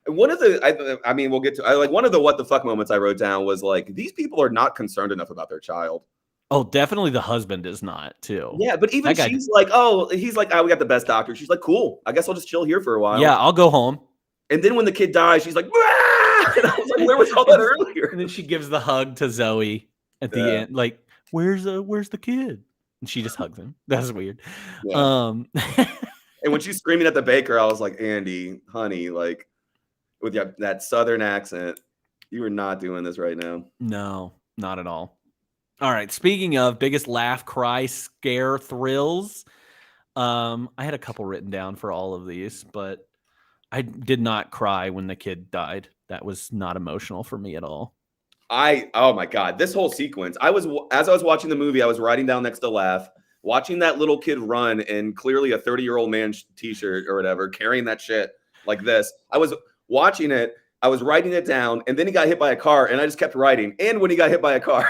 One of the, I mean, we'll get to, like one of the what the fuck moments I wrote down was like, these people are not concerned enough about their child. Oh, definitely the husband is not too. Yeah, but even she's like, oh, he's like, oh, we got the best doctor. She's like, cool. I guess I'll just chill here for a while. Yeah, I'll go home. And then when the kid dies, she's like, ah! And I was like, where was all that earlier? And then she gives the hug to Zoe at the end, like, where's the kid? And she just hugs him. That's weird. Yeah. And when she's screaming at the baker, I was like, Andy, honey, like with that Southern accent, you are not doing this right now. No, not at all. All right. Speaking of biggest laugh, cry, scare, thrills, I had a couple written down for all of these, but I did not cry when the kid died. That was not emotional for me at all. Oh my God, this whole sequence. As I was watching the movie, I was writing down next to laugh, watching that little kid run in clearly a 30-year-old man's t-shirt or whatever, carrying that shit like this. I was watching it. I was writing it down, and then he got hit by a car, and I just kept writing. And when he got hit by a car,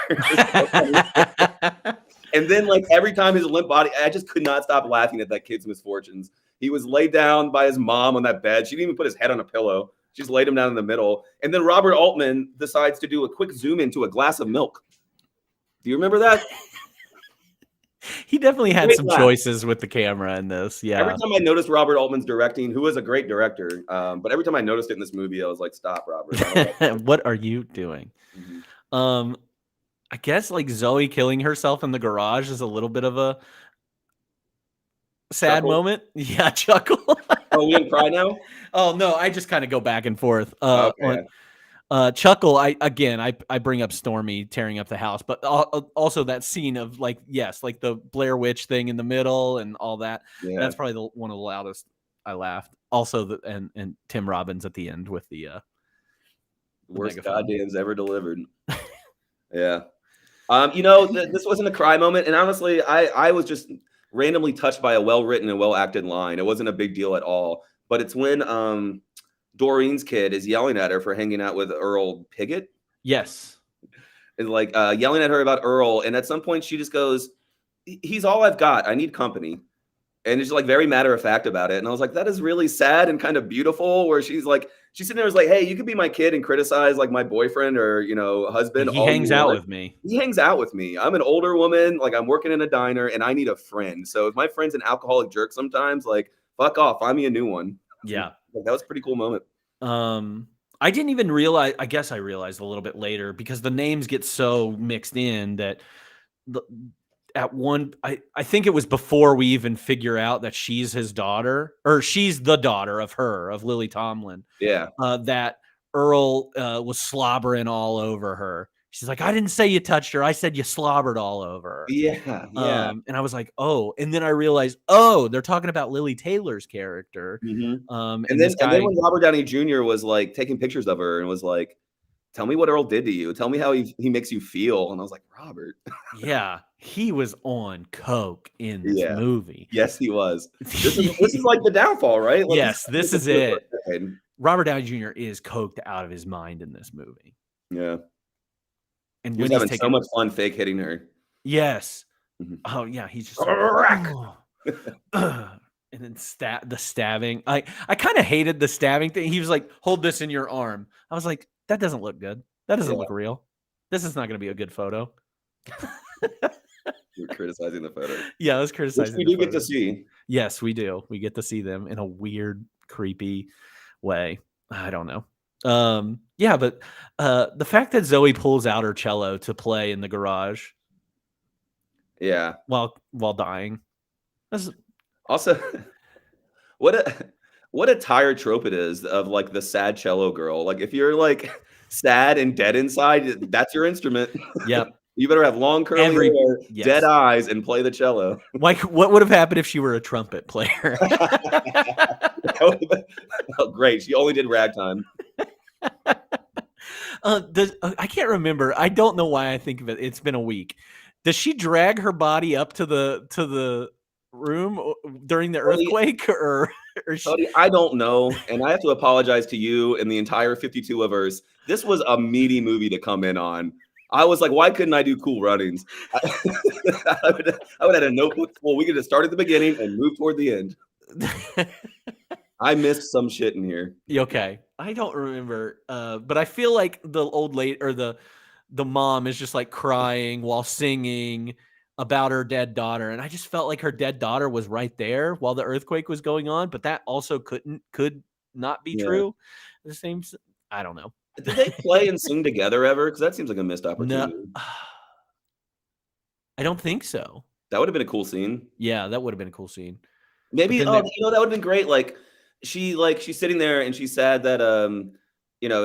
and then like every time his limp body, I just could not stop laughing at that kid's misfortunes. He was laid down by his mom on that bed. She didn't even put his head on a pillow. She just laid him down in the middle. And then Robert Altman decides to do a quick zoom into a glass of milk. Do you remember that? He definitely had some choices with the camera in this. Yeah. Every time I noticed Robert Altman's directing, who is a great director, but every time I noticed it in this movie, I was like, stop, Robert. What are you doing? Mm-hmm. I guess like Zoe killing herself in the garage is a little bit of a sad moment. Yeah, chuckle. Oh, we didn't cry now? Oh, no, I just kind of go back and forth. Okay. Chuckle, I bring up Stormy tearing up the house, but also that scene of like, yes, like the Blair Witch thing in the middle and all that. Yeah. That's probably one of the loudest I laughed. Also, and Tim Robbins at the end with the worst goddamns ever delivered. Yeah. This wasn't a cry moment. And honestly, I was just randomly touched by a well-written and well-acted line. It wasn't a big deal at all, but it's when, Doreen's kid is yelling at her for hanging out with Earl Piggott. Yes. Is like yelling at her about Earl. And at some point she just goes, he's all I've got. I need company. And it's like very matter of fact about it. And I was like, that is really sad and kind of beautiful, where she's sitting there was like, hey, you could be my kid and criticize like my boyfriend or, husband. He hangs out with me. He hangs out with me. I'm an older woman. Like I'm working in a diner and I need a friend. So if my friend's an alcoholic jerk sometimes, like fuck off. Find me a new one. Yeah. Like, that was a pretty cool moment. I didn't even realize, I guess I realized a little bit later because the names get so mixed in that I think it was before we even figure out that she's his daughter, or she's the daughter of Lily Tomlin. Yeah. That Earl was slobbering all over her. She's like, I didn't say you touched her. I said you slobbered all over her. Yeah. And I was like, oh, and then I realized, oh, they're talking about Lily Taylor's character. And then when Robert Downey Jr. was like taking pictures of her and was like, tell me what Earl did to you. Tell me how he makes you feel. And I was like, Robert. Yeah, he was on coke in this movie. Yes, he was. This is like the downfall, right? Like, yes, this is it. Robert Downey Jr. is coked out of his mind in this movie. Yeah. And he's having so much fun fake hitting her. Yes. Oh yeah, he's just like, and then the stabbing. I kind of hated the stabbing thing. He was like, "Hold this in your arm." I was like, "That doesn't look good. That doesn't look real. This is not going to be a good photo." You're criticizing the photo. Yeah, I was criticizing. Which we do get to see. Yes, we do. We get to see them in a weird, creepy way. I don't know. Yeah, but the fact that Zoe pulls out her cello to play in the garage, while dying, that's also what a tired trope it is of like the sad cello girl. Like if you're like sad and dead inside, that's your instrument. Yep. You better have long curly hair, dead eyes, and play the cello. Like, what would have happened if she were a trumpet player? Oh, great. She only did ragtime. I can't remember. I don't know why I think of it. It's been a week. Does she drag her body up to the room during the earthquake, or I don't know, and I have to apologize to you and the entire 52 of us. This was a meaty movie to come in on. I was like, why couldn't I do Cool Runnings? I would have had a notebook full. We could have started at the beginning and moved toward the end. I missed some shit in here. Okay. I don't remember, but I feel like the old lady or the mom is just like crying while singing about her dead daughter, and I just felt like her dead daughter was right there while the earthquake was going on, but that also could not be true. The same, I don't know. Did they play and sing together ever? Because that seems like a missed opportunity. No, I don't think so. That would have been a cool scene. Yeah, that would have been a cool scene. Maybe that would have been great. Like she's sitting there and she's sad that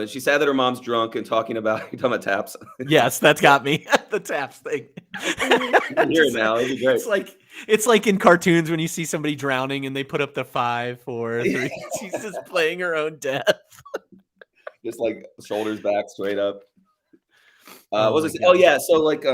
she's sad that her mom's drunk and talking about taps. Yes, that's got me. The taps thing. Hear it now. It'd be great. It's like in cartoons when you see somebody drowning and they put up the 5, 4, 3. She's just playing her own death. Just like shoulders back, straight up. So like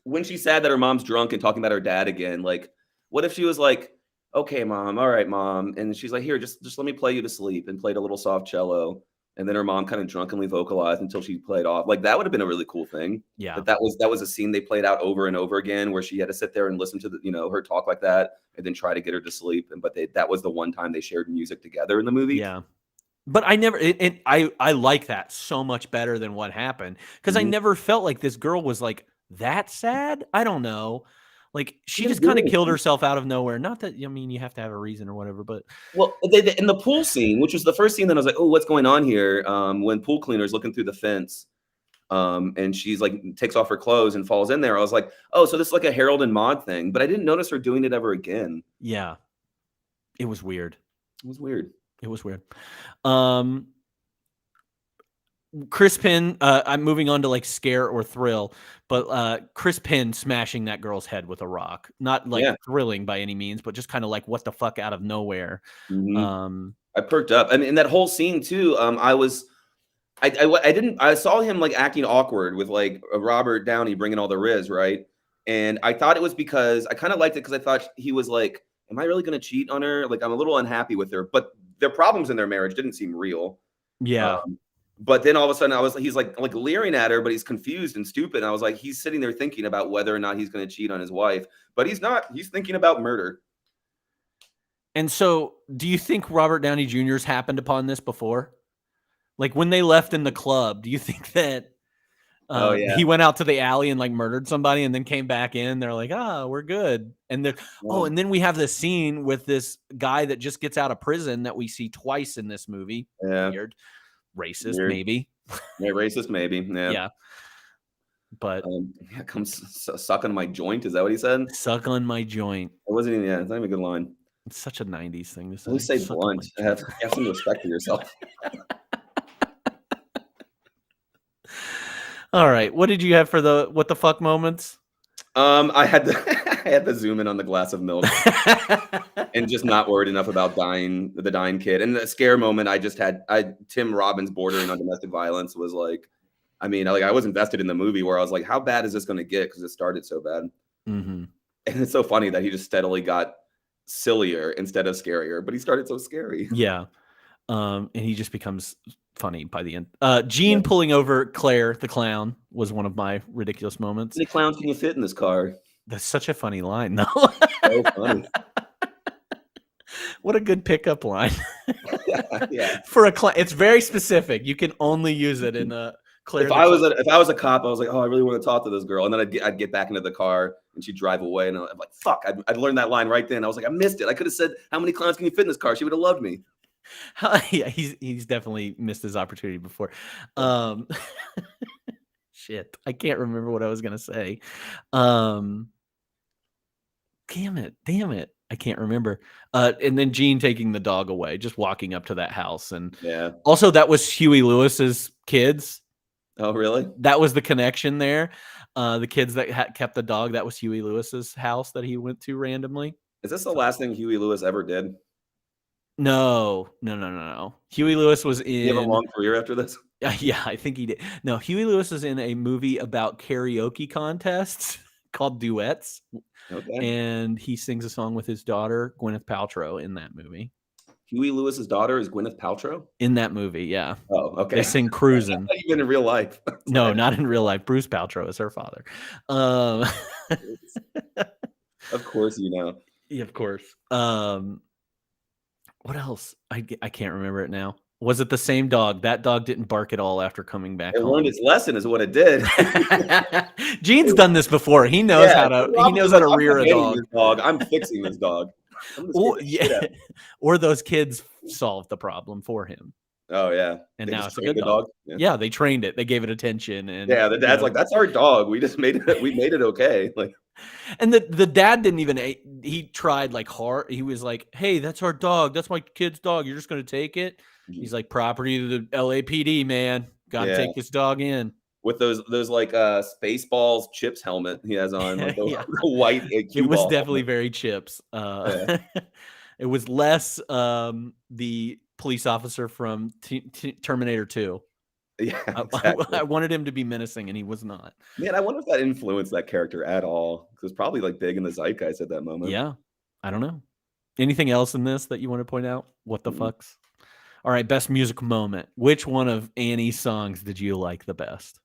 when she's sad that her mom's drunk and talking about her dad again, like what if she was like, okay, mom, all right, mom, and she's like, here, just let me play you to sleep, and played a little soft cello, and then her mom kind of drunkenly vocalized until she played off. Like that would have been a really cool thing. Yeah, that was a scene they played out over and over again where she had to sit there and listen to her talk like that and then try to get her to sleep. But that was the one time they shared music together in the movie. Yeah. But I never, I like that so much better than what happened because I never felt like this girl was like that sad. I don't know. Like she just kind of killed herself out of nowhere. Not that, I mean, you have to have a reason or whatever, but. Well, in the pool scene, which was the first scene that I was like, oh, what's going on here? When pool cleaner's looking through the fence and she's like, takes off her clothes and falls in there. I was like, oh, so this is like a Harold and Maude thing, but I didn't notice her doing it ever again. Yeah. It was weird. It was weird. Chris Penn, I'm moving on to like scare or thrill, but Chris Penn smashing that girl's head with a rock, not like thrilling by any means, but just kind of like what the fuck out of nowhere. I perked up. I mean, in that whole scene too, I saw him like acting awkward with like Robert Downey bringing all the Riz, right? And I thought it was because I kind of liked it because I thought he was like, am I really going to cheat on her? Like, I'm a little unhappy with her, but their problems in their marriage didn't seem real. Yeah. But then all of a sudden he's like leering at her, but he's confused and stupid. And I was like, he's sitting there thinking about whether or not he's going to cheat on his wife, but he's not. He's thinking about murder. And so do you think Robert Downey Jr.'s happened upon this before? Like when they left in the club, do you think that Oh, yeah. He went out to the alley and like murdered somebody and then came back in. They're like, we're good. And then, and then we have this scene with this guy that just gets out of prison that we see twice in this movie. Yeah. Weird. Racist, Weird. maybe. Yeah, racist, maybe. Yeah. Yeah. But comes sucking my joint. Is that what he said? suck on my joint. It wasn't even, it's not even a good line. It's such a 90s thing to say. At least say Suck on blunt. my Have some respect for yourself. All right. What did you have for the what the fuck moments? I had to zoom in on the glass of milk and just not worried enough about the dying kid. And the scare moment Tim Robbins bordering on domestic violence was like, I mean, I was invested in the movie where I was like, how bad is this going to get? Because it started so bad. Mm-hmm. And it's so funny that he just steadily got sillier instead of scarier, but he started so scary. Yeah. And he just becomes funny by the end. Gene pulling over Claire the clown was one of my ridiculous moments. How many clowns can you fit in this car? That's such a funny line, though. So funny. What a good pickup line. Yeah. For a it's very specific. You can only use it in a Claire. If I was a cop, I was like, oh, I really want to talk to this girl, and then I'd get back into the car and she'd drive away, and I'm like, fuck, I'd learned that line right then. I was like, I missed it. I could have said, how many clowns can you fit in this car? She would have loved me. Yeah, he's definitely missed his opportunity before. Shit, I can't remember what I was gonna say. Damn it, I can't remember. And then Gene taking the dog away, just walking up to that house, and also that was Huey Lewis's kids. Oh, really? That was the connection there. The kids that kept the dog, that was Huey Lewis's house that he went to randomly. Is this the last thing Huey Lewis ever did? No. Huey Lewis was in. Did he have a long career after this? Yeah, I think he did. No, Huey Lewis is in a movie about karaoke contests called Duets. Okay. And he sings a song with his daughter, Gwyneth Paltrow, in that movie. Huey Lewis's daughter is Gwyneth Paltrow? In that movie, yeah. Oh, okay. They sing Cruisin'. Even in real life. No, not in real life. Bruce Paltrow is her father. Of course, you know. Yeah, of course. What else? I can't remember it now. Was it the same dog? That dog didn't bark at all after coming back home. It learned its lesson is what it did. Gene's done this before. He knows how to rear a dog. I'm fixing this dog. Or those kids solved the problem for him. Oh yeah. And now it's a good dog. Yeah, they trained it. They gave it attention. And the dad's like, that's our dog. We just made it. We made it okay. Like, and the dad didn't even. He tried like hard. He was like, "Hey, that's our dog. That's my kid's dog. You're just gonna take it." Mm-hmm. He's like, "Property of the LAPD, man. Got to take this dog in." With those like Spaceballs Chips helmet he has on, like the white. It was definitely very Chips. It was less the police officer from Terminator 2. Yeah, exactly. I wanted him to be menacing, and he was not. Man, I wonder if that influenced that character at all. Because it was probably like big in the zeitgeist at that moment. Yeah, I don't know. Anything else in this that you want to point out? What the fucks? All right, best music moment. Which one of Annie's songs did you like the best?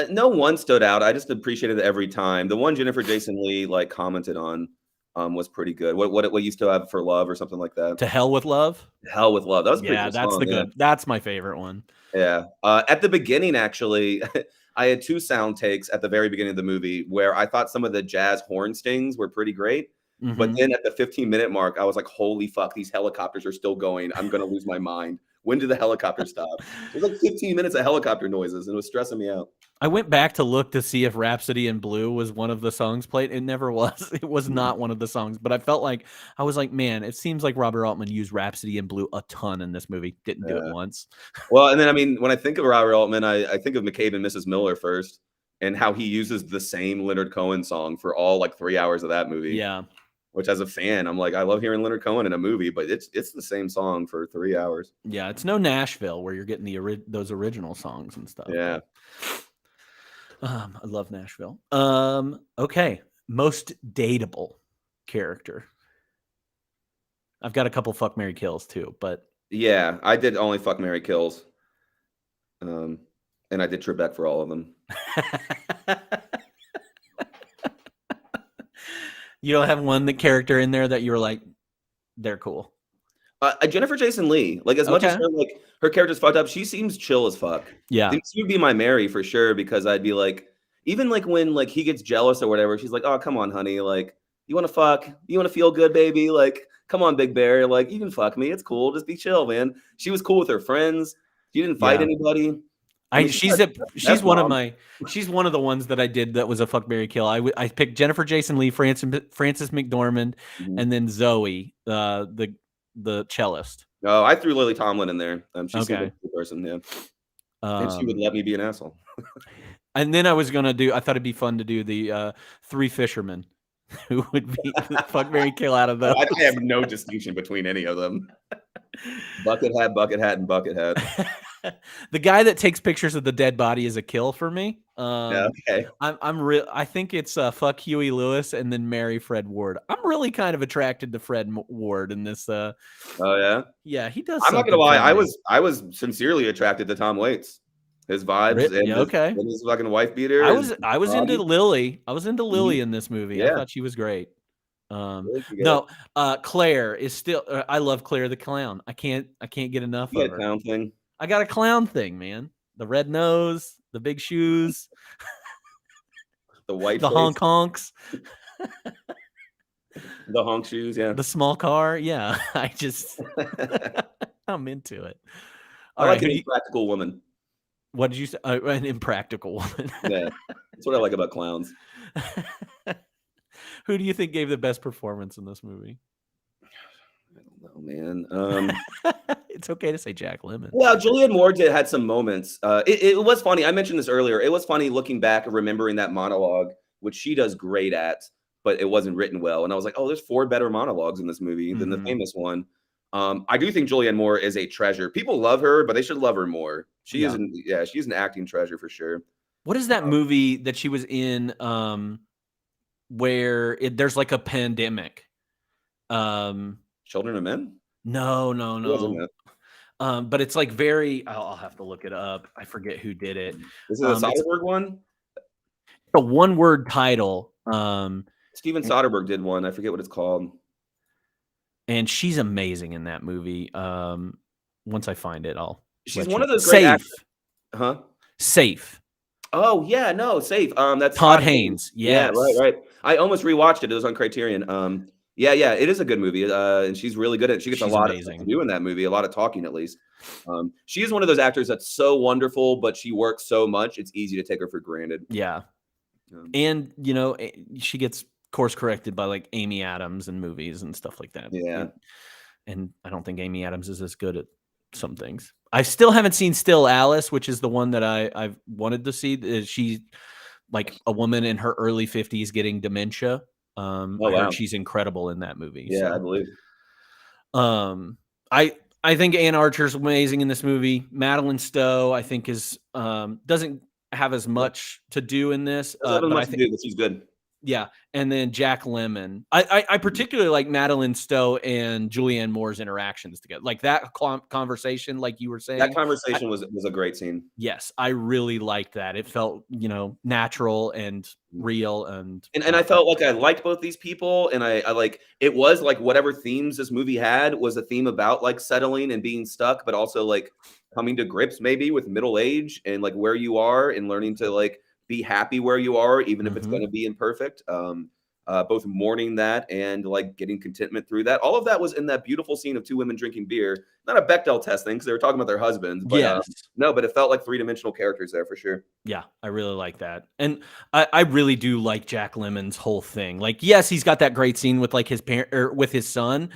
No one stood out. I just appreciated it every time. The one Jennifer Jason Leigh like commented on was pretty good. What you still have for love or something like that? To Hell with Love. Hell with Love. That was a pretty cool that's song, good. That's my favorite one. Yeah. At the beginning, actually, I had two sound takes at the very beginning of the movie where I thought some of the jazz horn stings were pretty great. Mm-hmm. But then at the 15-minute mark, I was like, holy fuck, these helicopters are still going. I'm going to lose my mind. When did the helicopter stop? It was like 15 minutes of helicopter noises, and it was stressing me out. I went back to look to see if Rhapsody in Blue was one of the songs played. It never was. It was not one of the songs, but I was like, man, it seems like Robert Altman used Rhapsody in Blue a ton in this movie. Didn't do it once. Well, and then, I mean, when I think of Robert Altman, I think of McCabe and Mrs. Miller first, and how he uses the same Leonard Cohen song for all like 3 hours of that movie. Yeah. Which, as a fan, I'm like, I love hearing Leonard Cohen in a movie, but it's the same song for 3 hours. Yeah, it's no Nashville where you're getting those original songs and stuff. Yeah. I love Nashville. Okay, most dateable character. I've got a couple fuck, marry, kills too, but yeah, I did only fuck, marry, kills, and I did Trebek for all of them. You don't have one character in there that you were like, they're cool. Jennifer Jason Lee, like as much as Okay. her character's fucked up, she seems chill as fuck. I Yeah. think she would be my Mary for sure because I'd be like, even like when like he gets jealous or whatever, she's like, oh come on, honey, like you want to fuck, you want to feel good, baby, like come on, Big Bear, like you can fuck me, it's cool, just be chill, man. She was cool with her friends. She didn't fight Yeah. anybody. I mean, She's one of the ones that I did that was a fuck, marry, kill. I picked Jennifer Jason Lee, Frances McDormand, Mhm. and then Zoe, the cellist. Oh, I threw Lily Tomlin in there. She seemed Okay. like a cool person, yeah. And she would let me be an asshole. And then I thought it'd be fun to do the three fishermen who would be the fuck, marry, kill out of those. I have no distinction between any of them. Bucket hat, and bucket hat. The guy that takes pictures of the dead body is a kill for me. Yeah, okay. I think it's fuck Huey Lewis and then marry Fred Ward. I'm really kind of attracted to Fred Ward in this. Oh yeah, yeah, he does. I'm not gonna lie, I was sincerely attracted to Tom Waits, his vibes, and his fucking wife beater. I was into Lily. I was into Lily in this movie. Yeah. I thought she was great. Claire is still. I love Claire the clown. I can't get enough of her. Clown thing. I got a clown thing, man. The red nose, the big shoes, the white, the face. honks, the honk shoes, yeah, the small car, yeah. I'm into it. I like an impractical woman. What did you say? An impractical woman. Yeah, that's what I like about clowns. Who do you think gave the best performance in this movie? I don't know, man. It's okay to say Jack Lemmon. Well, Julianne Moore had some moments. It was funny. I mentioned this earlier. It was funny looking back and remembering that monologue, which she does great at, but it wasn't written well. And I was like, oh, there's 4 better monologues in this movie than the famous one. I do think Julianne Moore is a treasure. People love her, but they should love her more. She's an acting treasure for sure. What is that movie that she was in where there's like a pandemic? Children of Men? No. But it's like very. I'll have to look it up. I forget who did it. Is it a Soderbergh one? A one-word title. Steven Soderbergh did one. I forget what it's called. And she's amazing in that movie. Once I find it, She's one of those great actors. Huh? Safe. Oh yeah, no, Safe. That's Todd Haynes. Yes. Yeah, right. I almost rewatched it. It was on Criterion. Yeah, it is a good movie, and she's really good at it. She gets a lot of stuff to do in that movie, a lot of talking at least. She is one of those actors that's so wonderful, but she works so much, it's easy to take her for granted. Yeah. And, she gets course corrected by like Amy Adams in movies and stuff like that. Yeah. And I don't think Amy Adams is as good at some things. I still haven't seen Still Alice, which is the one that I've wanted to see. She's like a woman in her early 50s getting dementia. Wow. She's incredible in that movie. Yeah, so. I believe. I think Anne Archer's amazing in this movie. Madeline Stowe, I think, is doesn't have as much to do in this. But I think she's good. Yeah, and then Jack Lemmon. I particularly like Madeline Stowe and Julianne Moore's interactions together. Like that conversation, like you were saying. That conversation was a great scene. Yes, I really liked that. It felt, natural and real, and I felt like I liked both these people, and I like it was like whatever themes this movie had was a theme about like settling and being stuck, but also like coming to grips maybe with middle age and like where you are and learning to like be happy where you are, even if it's going to be imperfect. Both mourning that and like getting contentment through that. All of that was in that beautiful scene of 2 women drinking beer. Not a Bechdel test thing because they were talking about their husbands. But yes. No, but it felt like 3-dimensional characters there for sure. Yeah, I really like that. And I really do like Jack Lemmon's whole thing. Like, yes, he's got that great scene with like his parent or with his son,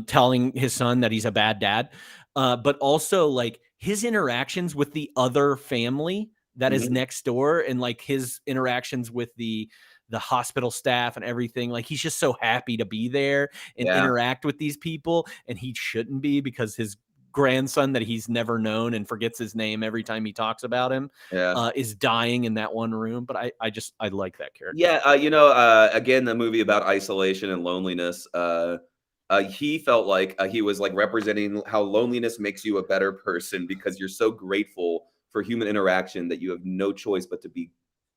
telling his son that he's a bad dad. But also like his interactions with the other family that is next door, and like his interactions with the hospital staff and everything. Like he's just so happy to be there and interact with these people, and he shouldn't be because his grandson that he's never known and forgets his name every time he talks about him is dying in that one room. But I like that character. Yeah. Again, the movie about isolation and loneliness. He felt like he was like representing how loneliness makes you a better person because you're so grateful for human interaction that you have no choice but to be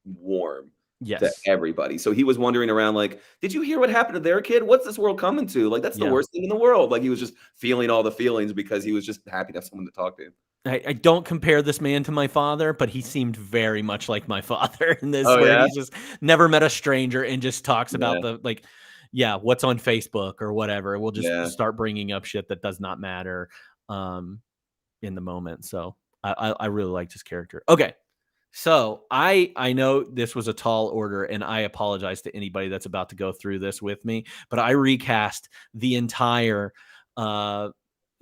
warm. to Yes. everybody. So he was wandering around like, "Did you hear what happened to their kid? What's this world coming to? Like, that's the Yeah. worst thing in the world." Like, he was just feeling all the feelings because he was just happy to have someone to talk to. I don't compare this man to my father, but he seemed very much like my father in this, Oh, where yeah? he's just never met a stranger and just talks about Yeah, the like, yeah, what's on Facebook or whatever. We'll just yeah. start bringing up shit that does not matter um, in the moment. So I really liked his character. Okay, so I know this was a tall order, and I apologize to anybody that's about to go through this with me, but I recast uh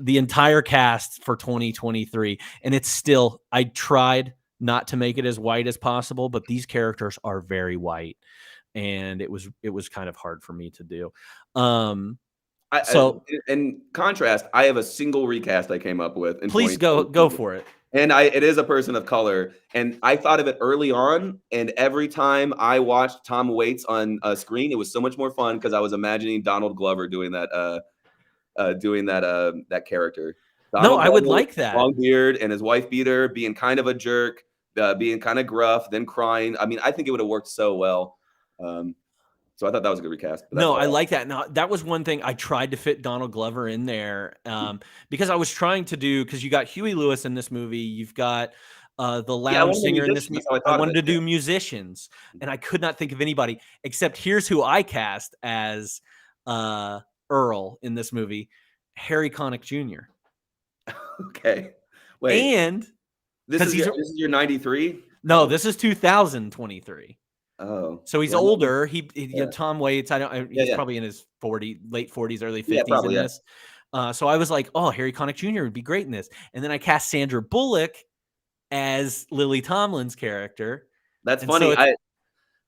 the entire cast for 2023, and it's still, I tried not to make it as white as possible, but these characters are very white, and it was kind of hard for me to do. Um I so in contrast, I have a single recast I came up with in please go 2023. for it. And it is a person of color, and I thought of it early on, and every time I watched Tom Waits on a screen, it was so much more fun because I was imagining Donald Glover doing that character. No, Donald I would Glover with like his that. long beard and his wife beater, being kind of a jerk, being kind of gruff, then crying. I mean, I think it would have worked so well. Um, so I thought that was a good recast, but that's No, all. I like that. Now, that was one thing I tried to fit Donald Glover in there, because I was trying to do, because you got Huey Lewis in this movie, you've got the Yeah, I lounge wanted a singer in this musician. movie. That's how I I thought of wanted it. to Yeah. do musicians, and I could not think of anybody except here's who I cast as Earl in this movie: Harry Connick Jr. Okay. Wait, And this because is your 93? no, this is 2023. Oh, So he's yeah, no, older. yeah, Tom Waits. yeah, He's yeah, probably in his late 40s, early yeah, 50s in probably, yeah. this. So I was like, oh, Harry Connick Jr. would be great in this. And then I cast Sandra Bullock as Lily Tomlin's character. That's And so funny. it's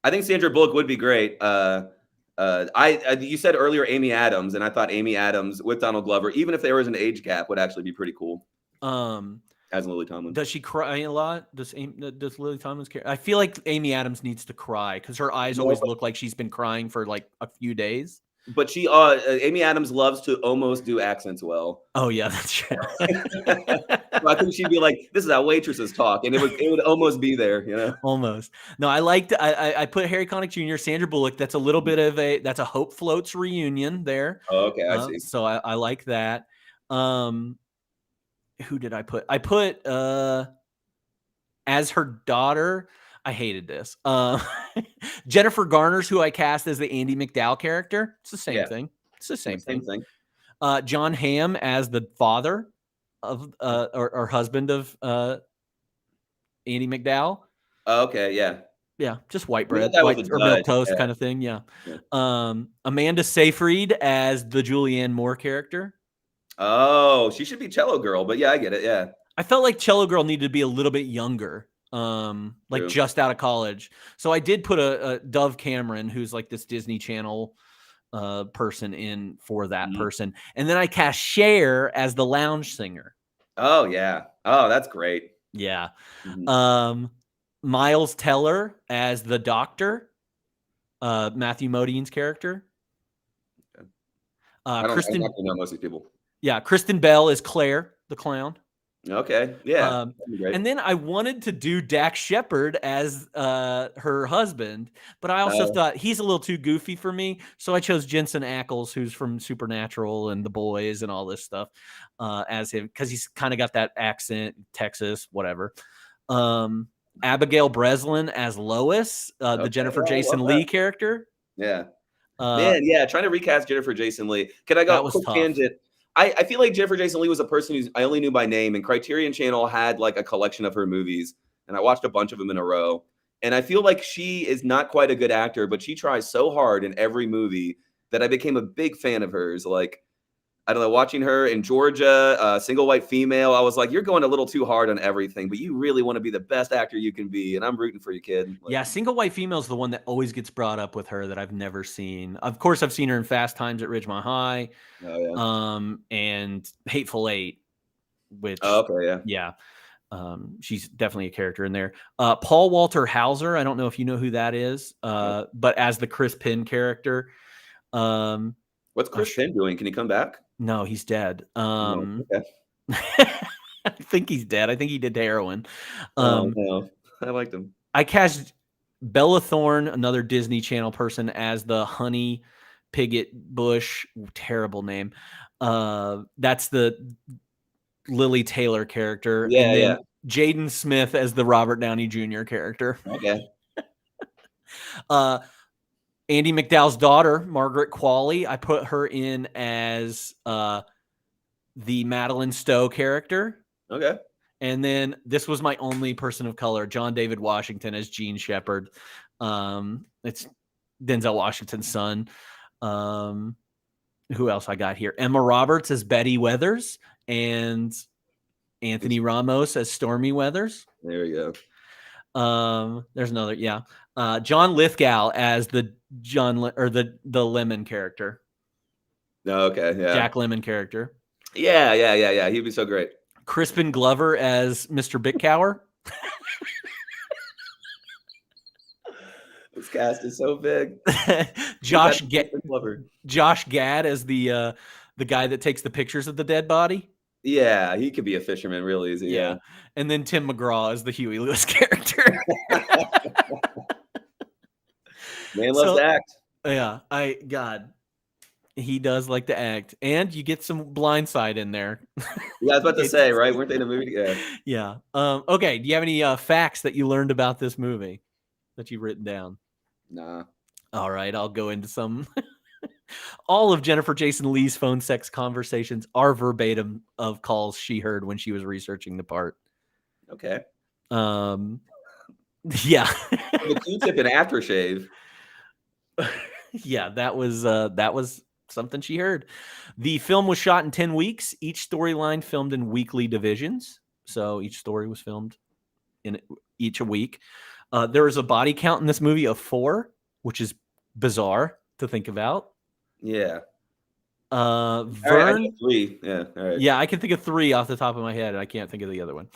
I think Sandra Bullock would be great. You said earlier Amy Adams, and I thought Amy Adams with Donald Glover, even if there was an age gap, would actually be pretty cool um as Lily Tomlin. does she cry a lot? Does Lily Tomlin's character? I feel like Amy Adams needs to cry because her eyes No, always look like she's been crying for like a few days. but Amy Adams loves to almost do accents well. Oh yeah, that's true. So I think she'd be like, "This is how waitresses talk," and it would almost be there, you know. Almost. No, I liked. I put Harry Connick Jr., Sandra Bullock. That's a little bit of that's a Hope Floats reunion there. Oh, okay, I see. So I like that. Who did I put? I put as her daughter. I hated this. Jennifer Garner's who I cast as the Andy McDowell character. It's the same Yeah, thing. It's the same same thing. thing. John Hamm as the father of or husband of Andy McDowell. Okay, yeah. Yeah, just white I mean, bread, that guy was white a or milk judge. toast Yeah, kind of thing. Yeah. yeah. Amanda Seyfried as the Julianne Moore character. Oh, she should be Cello Girl, but yeah, I get it. Yeah, I felt like Cello Girl needed to be a little bit younger, like true. just out of college. So I did put a Dove Cameron, who's like this Disney Channel person, in for that Mhm. person, and then I cast Cher as the lounge singer. Oh yeah. Oh, that's great. Yeah. Mhm. Miles Teller as the doctor, Matthew Modine's character. Okay. I don't Kristen, actually know most of these people. yeah, Kristen Bell is Claire the clown. Okay, yeah, Um, that'd be great. and then I wanted to do Dax Shepard as her husband, but I also Uh, thought he's a little too goofy for me, so I chose Jensen Ackles, who's from Supernatural and The Boys and all this stuff, as him because he's kind of got that accent, Texas, whatever. Abigail Breslin as Lois, the okay, Jennifer yeah, I Jason love Leigh that. character. Yeah. Uh, Man, yeah, trying to recast Jennifer Jason Leigh. Can I that go was quick tough. tangent? I feel like Jennifer Jason Leigh was a person who I only knew by name, and Criterion Channel had like a collection of her movies, and I watched a bunch of them in a row. And I feel like she is not quite a good actor, but she tries so hard in every movie that I became a big fan of hers. Like, I don't know, watching her in Georgia, Single White Female, I was like, you're going a little too hard on everything, but you really want to be the best actor you can be, and I'm rooting for you, kid. Like, Yeah, Single White Female is the one that always gets brought up with her that I've never seen. Of course, I've seen her in Fast Times at Ridgemont High, oh yeah. and Hateful Eight, which, Oh, okay, yeah. yeah, she's definitely a character in there. Paul Walter Hauser, I don't know if you know who that is, but as the Chris Penn character. What's Chris Penn doing? Can he come back? No, he's dead. No. Okay. I think he's dead. I think he did heroin. Oh no, I liked him. I cast Bella Thorne, another Disney Channel person, as the Honey Piglet Bush. Terrible name. That's the Lily Taylor character. Yeah, And then yeah. Jaden Smith as the Robert Downey Jr. character. Okay. Andy McDowell's daughter, Margaret Qualley, I put her in as the Madeline Stowe character. Okay. And then this was my only person of color, John David Washington as Gene Shepard. It's Denzel Washington's son. Who else I got here? Emma Roberts as Betty Weathers and Anthony Ramos as Stormy Weathers. There we go. There's another, yeah. John Lithgow as the the Lemon character. Okay, yeah. Jack Lemmon character. Yeah. He'd be so great. Crispin Glover as Mr. Bitcower. This cast is so big. Josh Gad Gad as the guy that takes the pictures of the dead body. Yeah, he could be a fisherman real easy. Yeah. And then Tim McGraw as the Huey Lewis character. Man loves to act. Yeah, he does like to act, and you get some Blindside in there. Yeah, I was about to say, right? Weren't they in a movie together? Yeah. Okay. Do you have any facts that you learned about this movie that you've written down? Nah. All right, I'll go into some. All of Jennifer Jason Leigh's phone sex conversations are verbatim of calls she heard when she was researching the part. Okay. Yeah. The Q-tip and aftershave. Yeah, that was something she heard. The film was shot in 10 weeks. Each storyline filmed in weekly divisions. So each story was filmed in each a week. There was a body count in this movie of 4, which is bizarre to think about. Yeah. Vern. Right, 3. Yeah. All right. Yeah, I can think of 3 off the top of my head. I can't think of the other one.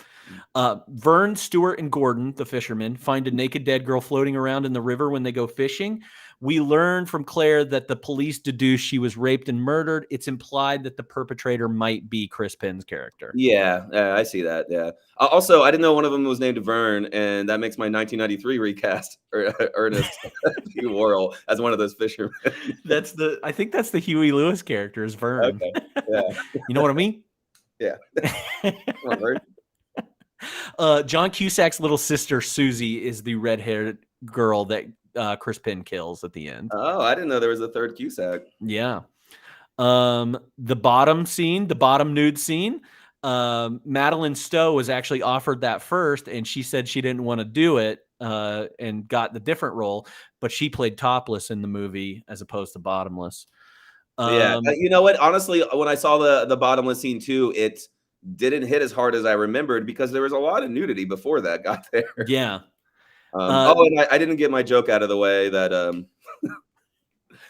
Vern, Stewart, and Gordon, the fishermen, find a naked dead girl floating around in the river when they go fishing. We learn from Claire that the police deduce she was raped and murdered. It's implied that the perpetrator might be Chris Penn's character. Yeah, I see that. Yeah. Also, I didn't know one of them was named Vern, and that makes my 1993 recast Ernest P. Worrell as one of those fishermen. I think that's the Huey Lewis character is Vern. Okay. Yeah. You know what I mean? Yeah. Come on, Vern. John Cusack's little sister Susie is the red-haired girl that Chris Penn kills at the end. Oh, I didn't know there was a third Cusack. Yeah. The bottom nude scene. Madeline Stowe was actually offered that first, and she said she didn't want to do it and got the different role, but she played topless in the movie as opposed to bottomless. Yeah. You know what? Honestly, when I saw the bottomless scene too, it didn't hit as hard as I remembered because there was a lot of nudity before that got there. Yeah. And I didn't get my joke out of the way that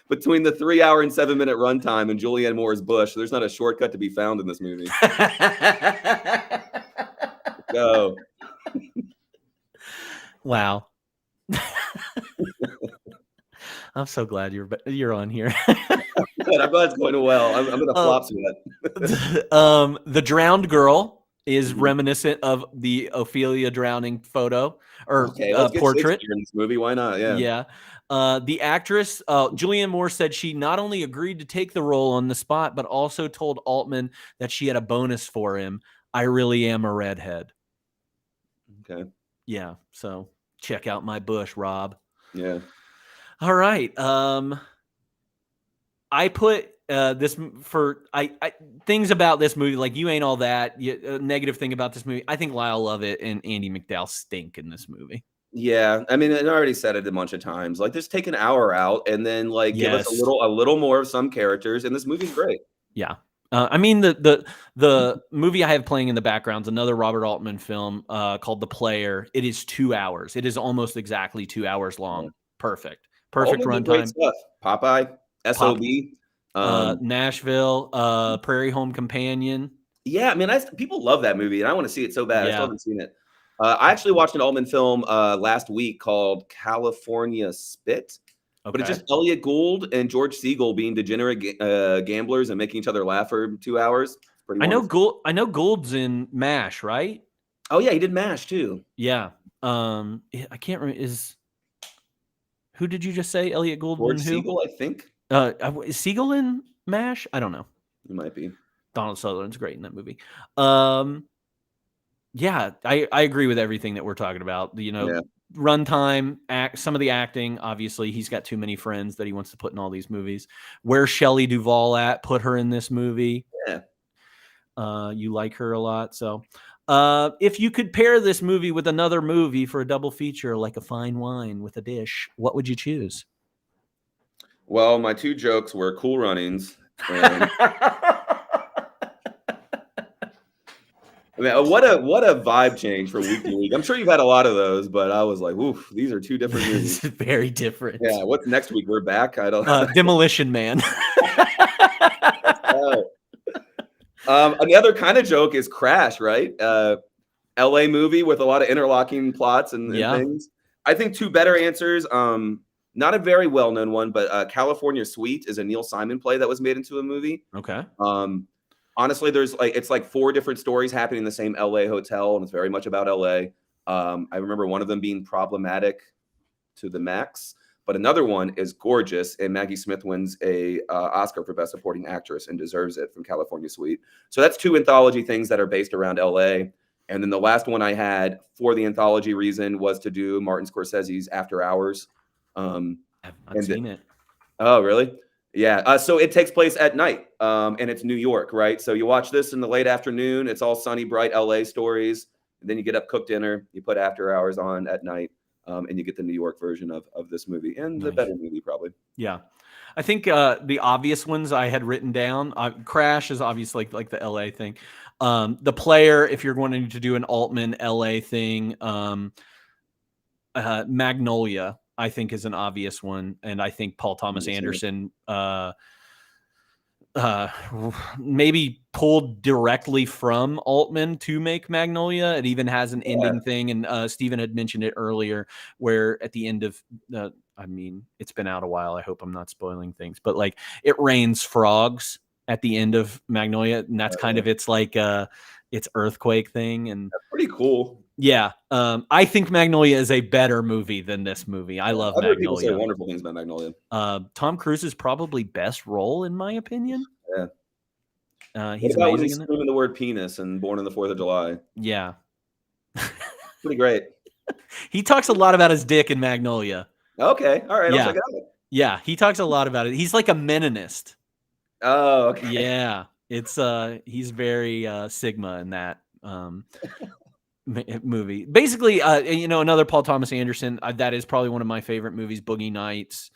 between the 3-hour and 7-minute runtime and Julianne Moore's Bush, there's not a shortcut to be found in this movie. Go. Wow. I'm so glad you're on here. Good. I'm glad it's going well. I'm going to flop through that. The drowned girl is reminiscent of the Ophelia drowning photo or portrait in this movie. Why not? Yeah. Yeah. The actress, Julianne Moore, said she not only agreed to take the role on the spot, but also told Altman that she had a bonus for him. I really am a redhead. Okay. Yeah. So check out my bush, Rob. Yeah. All right. I put this for things about this movie, like You Ain't All That. A negative thing about this movie, I think Lyle Lovett and Andy McDowell stink in this movie. Yeah, I mean, I already said it a bunch of times. Like, just take an hour out and then give us a little more of some characters, and this movie's great. Yeah. I mean, the movie I have playing in the background is another Robert Altman film called The Player. It is 2 hours. It is almost exactly 2 hours long. Perfect runtime. Popeye, SOB, Nashville, Prairie Home Companion. Yeah, I mean, people love that movie, and I want to see it so bad. I still haven't seen it. I actually watched an Altman film last week called California Spit. Okay. But it's just Elliot Gould and George Siegel being degenerate gamblers and making each other laugh for 2 hours. I know Gould's in MASH, right? Oh yeah, he did MASH too. Yeah. I can't remember. Who did you just say? Elliot Gould George and who? Siegel, I think. Is Siegel in MASH? I don't know. He might be. Donald Sutherland's great in that movie. Yeah, I agree with everything that we're talking about. Yeah. Runtime, some of the acting. Obviously, he's got too many friends that he wants to put in all these movies. Where's Shelley Duvall at? Put her in this movie. Yeah. You like her a lot. So if you could pair this movie with another movie for a double feature, like a fine wine with a dish, what would you choose? Well, my two jokes were Cool Runnings. And I mean, what a vibe change for week to week. I'm sure you've had a lot of those, but I was like, oof, these are two different movies. Very different. Yeah, what's next week? We're back. I don't know. Demolition Man. And the other kind of joke is Crash, right? LA movie with a lot of interlocking plots and things. I think two better answers. Not a very well-known one, but California Suite is a Neil Simon play that was made into a movie. Okay. Honestly, it's like 4 different stories happening in the same LA hotel, and it's very much about LA. I remember one of them being problematic to the max, but another one is gorgeous, and Maggie Smith wins a Oscar for Best Supporting Actress and deserves it, from California Suite. So that's 2 anthology things that are based around LA. And then the last one I had for the anthology reason was to do Martin Scorsese's After Hours. I've not seen it. Oh, really? Yeah. So it takes place at night, and it's New York, right? So you watch this in the late afternoon. It's all sunny, bright LA stories. And then you get up, cook dinner. You put After Hours on at night, and you get the New York version of this movie, and the better movie probably. Yeah. I think the obvious ones I had written down, Crash is obviously like the LA thing. The Player, if you're going to do an Altman LA thing, Magnolia, I think, is an obvious one. And I think Paul Thomas Anderson maybe pulled directly from Altman to make Magnolia. It even has an ending thing. And Stephen had mentioned it earlier, where at the end of I mean, it's been out a while. I hope I'm not spoiling things, but like, it rains frogs at the end of Magnolia. And that's kind of its earthquake thing. And that's pretty cool. Yeah. I think Magnolia is a better movie than this movie. I love Magnolia. People say wonderful things about Magnolia. Tom Cruise's probably best role, in my opinion. Yeah. He's amazing. amazing. He's screaming the word penis and Born on the 4th of July. Yeah. Pretty great. He talks a lot about his dick in Magnolia. Okay. All right. Yeah. I'll check it out. Yeah. He talks a lot about it. He's like a Meninist. Oh, okay. Yeah. It's he's very Sigma in that movie. Basically, another Paul Thomas Anderson, that is probably one of my favorite movies. Boogie Nights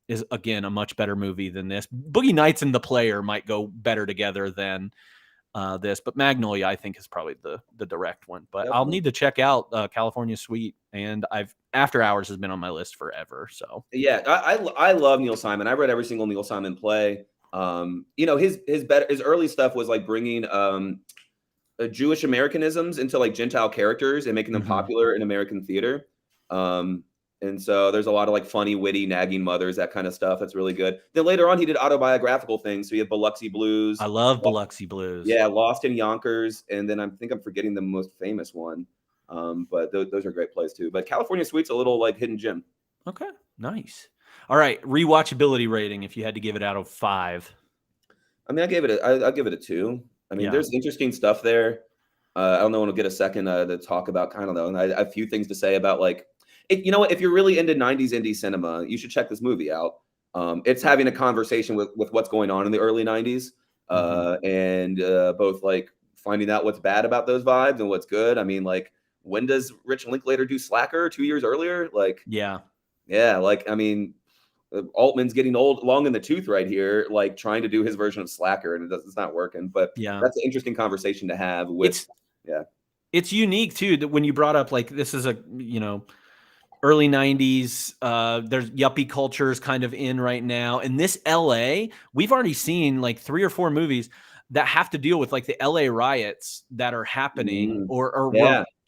is, again, a much better movie than this. Boogie Nights and The Player might go better together than this, but Magnolia, I think, is probably the direct one. But I'll need to check out California Suite, and After Hours has been on my list forever. So yeah, I love Neil Simon. I read every single Neil Simon play. His early stuff was like bringing Jewish Americanisms into like Gentile characters and making them popular in American theater. And so there's a lot of like funny, witty, nagging mothers, that kind of stuff. That's really good. Then later on, he did autobiographical things. So he had Biloxi Blues. I love Biloxi Blues. Yeah, Lost in Yonkers. And then I think I'm forgetting the most famous one. But those are great plays too. But California Suite's a little like hidden gem. Okay, nice. All right, rewatchability rating, if you had to give it out of 5. I mean, I'll give it a 2. I mean, there's interesting stuff there. I don't know when we'll get a second to talk about kind of though. And I have a few things to say about like, if you're really into 90s indie cinema, you should check this movie out. It's having a conversation with what's going on in the early 90s and both like finding out what's bad about those vibes and what's good. I mean, like, when does Rich Linklater do Slacker? 2 years earlier? Like, yeah. Like, I mean, Altman's getting long in the tooth right here, like trying to do his version of Slacker, and it's not working. But that's an interesting conversation to have. It's unique too that when you brought up like this is a early 90s, there's yuppie cultures kind of in right now, and this LA, we've already seen like 3 or 4 movies that have to deal with like the LA riots that are happening, or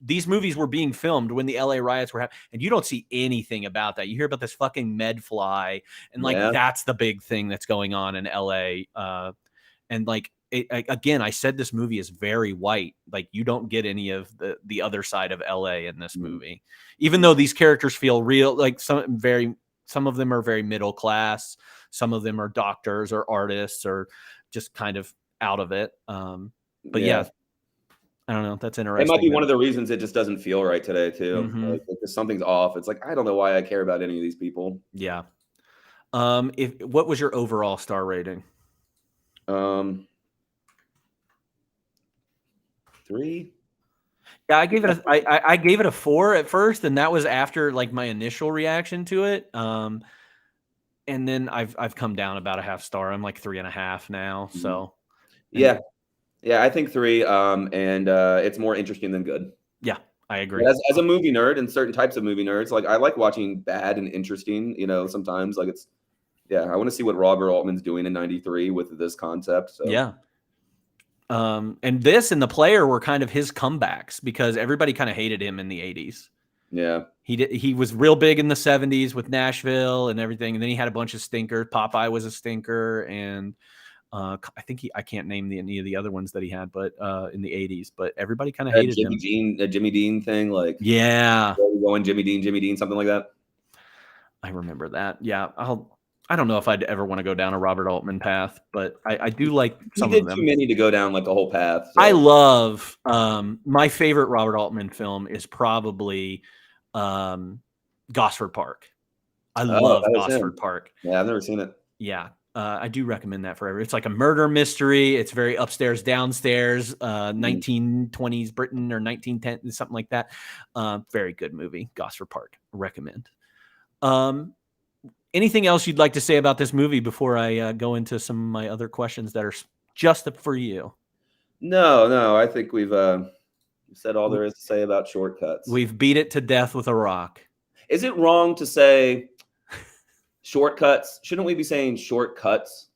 these movies were being filmed when the LA riots were happening, and you don't see anything about that. You hear about this fucking Medfly, and like that's the big thing that's going on in LA. And like again, I said this movie is very white. Like you don't get any of the other side of LA in this movie, even though these characters feel real. Like some of them are very middle class. Some of them are doctors or artists or just kind of out of it. But yeah, I don't know. That's interesting. It might be one of the reasons it just doesn't feel right today too. Mhm. Like something's off. It's like I don't know why I care about any of these people. Yeah. What was your overall star rating? 3. Yeah, I gave it I gave it a 4 at first, and that was after like my initial reaction to it. And then I've come down about a half star. I'm like 3.5 now. So yeah, I think 3. And it's more interesting than good. Yeah, I agree. As a movie nerd and certain types of movie nerds, like I like watching bad and interesting. Sometimes like it's. Yeah, I want to see what Robert Altman's doing in '93 with this concept. So. Yeah. And this and The Player were kind of his comebacks because everybody kind of hated him in the 80s. Yeah. He was real big in the 70s with Nashville and everything. And then he had a bunch of stinkers. Popeye was a stinker. And I think I can't name any of the other ones that he had, but in the 80s. But everybody kind of hated him. Jimmy Dean thing. Like, yeah. Going Jimmy Dean, something like that. I remember that. Yeah. I don't know if I'd ever want to go down a Robert Altman path, but I do like some of them. Too many to go down like the whole path. So. I love my favorite Robert Altman film is probably Gosford Park. I love Gosford Park. Yeah, I've never seen it. Yeah, I do recommend that for everyone. It's like a murder mystery. It's very upstairs, downstairs, 1920s Britain or 1910, something like that. Very good movie, Gosford Park. Recommend. Anything else you'd like to say about this movie before I go into some of my other questions that are just for you? No. I think we've said all there is to say about shortcuts. We've beat it to death with a rock. Is it wrong to say shortcuts? Shouldn't we be saying shortcuts?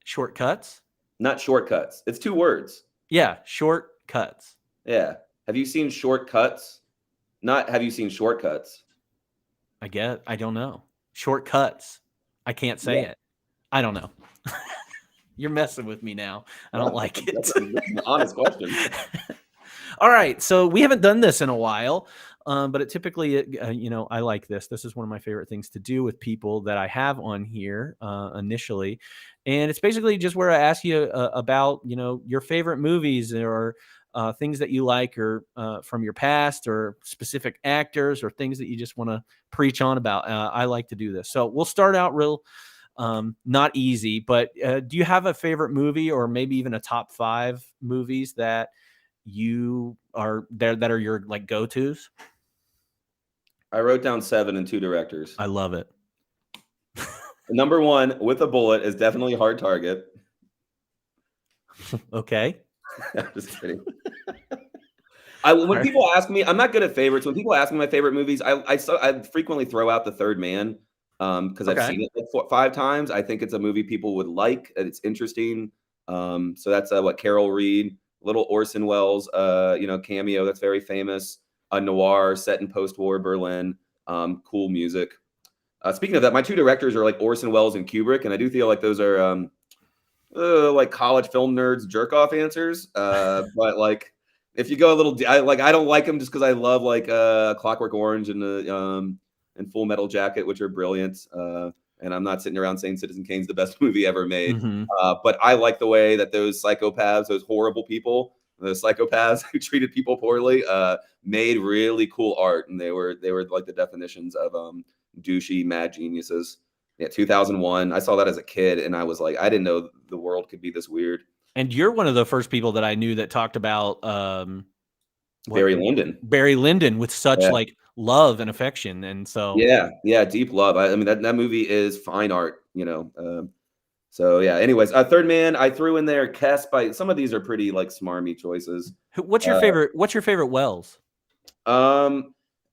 Shortcuts? Not shortcuts. It's 2 words. Yeah, shortcuts. Yeah. Have you seen shortcuts? Not have you seen shortcuts? I don't know. Shortcuts. I can't say it. I don't know. You're messing with me now. I don't like it. That's an honest question. All right. So we haven't done this in a while, but it typically, I like this. This is one of my favorite things to do with people that I have on here initially. And it's basically just where I ask you about, your favorite movies or things that you like or from your past or specific actors or things that you just want to preach on about. I like to do this. So we'll start out real not easy, but do you have a favorite movie or maybe even a top 5 movies that you are there that are your like go-tos? I wrote down 7 and 2 directors. I love it. Number 1 with a bullet is definitely Hard Target. Okay. I'm just kidding. When people ask me, I'm not good at favorites. When people ask me my favorite movies, I frequently throw out The Third Man because I've seen it like 5 times. I think it's a movie people would like. It's interesting. So that's what Carol Reed, little Orson Welles, cameo that's very famous. A noir set in post-war Berlin. Cool music. Speaking of that, my 2 directors are like Orson Welles and Kubrick, and I do feel like those are like college film nerds jerk off answers. But like if you go a little, I don't like them just because I love like Clockwork Orange and Full Metal Jacket, which are brilliant. And I'm not sitting around saying Citizen Kane's the best movie ever made. Mm-hmm. But I like the way that those psychopaths, those horrible people, the psychopaths who treated people poorly, made really cool art, and they were like the definitions of douchey mad geniuses. Yeah, 2001. I saw that as a kid, and I was like, I didn't know the world could be this weird. And you're one of the first people that I knew that talked about Barry Lyndon with such like love and affection, and so deep love. I mean that movie is fine art, So yeah. Anyways, Third Man, I threw in there Kess. By some of these are pretty like smarmy choices. What's your favorite? What's your favorite Wells?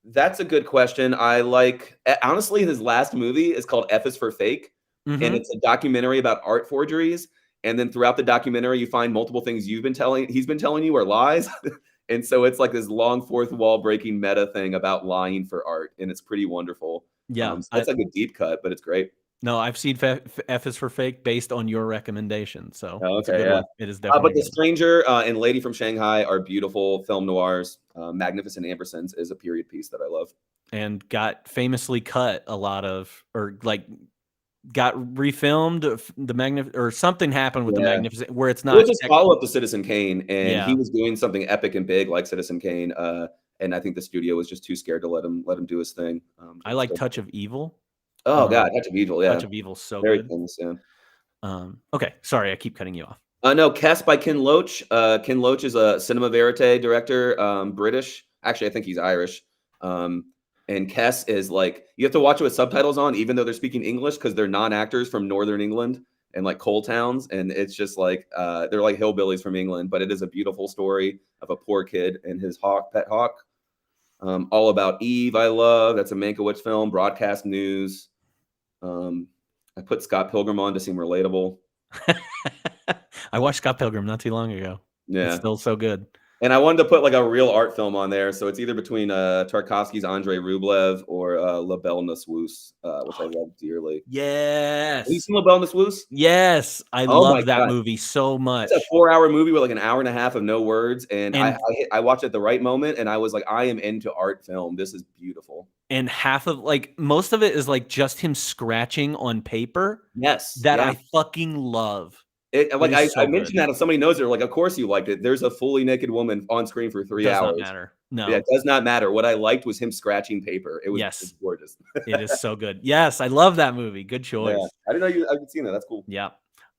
That's a good question. I like, honestly, his last movie is called F is for Fake. Mm-hmm. And it's a documentary about art forgeries. And then throughout the documentary, you find multiple things he's been telling you are lies. And so it's like this long fourth wall breaking meta thing about lying for art. And it's pretty wonderful. Yeah. So it's like a deep cut, but it's great. No, I've seen F is for Fake based on your recommendation, so Oh, it's a okay, good yeah. one. It is definitely But a The good one. Stranger and Lady from Shanghai are beautiful film noirs. Magnificent Ambersons is a period piece that I love. And got famously cut a lot of, or like got refilmed or something happened with the Yeah. Magnificent where it's It not was just follow-up to Citizen Kane, and he Yeah. was doing something epic and big like Citizen Kane, and I think the studio was just too scared to let him do his thing. I like Touch of Evil. Oh god, Touch of Evil, yeah. Touch of Evil's so Very good. famous, yeah. Okay, sorry, I keep cutting you off. No, Kes by Ken Loach. Ken Loach is a cinema verite director, British. Actually, I think he's Irish. And Kes is like, you have to watch it with subtitles on, even though they're speaking English, because they're non-actors from Northern England and like coal towns. And it's just like, they're like hillbillies from England, but it is a beautiful story of a poor kid and his pet hawk. All About Eve, I love. That's a Mankiewicz film. Broadcast News. I put Scott Pilgrim on to seem relatable. I watched Scott Pilgrim not too long ago. Yeah. It's still so good. And I wanted to put like a real art film on there. So it's either between Tarkovsky's Andrei Rublev or La Belle Neswus, which I love dearly. Yes. Have you seen La Belle Neswus? Yes. I Oh my love that God. movie so much. It's a 4-hour movie with like an hour and a half of no words. And I watched it at the right moment and I was like, I am into art film. This is beautiful. And half of like most of it is like just him scratching on paper. Yes. That I fucking love. I mentioned that if somebody knows it, like, of course you liked it. There's a fully naked woman on screen for 3 hours. Does not matter. No. Yeah, it does not matter. What I liked was him scratching paper. It was gorgeous. It is so good. Yes, I love that movie. Good choice. Yeah. I didn't know I'd seen that. That's cool. Yeah.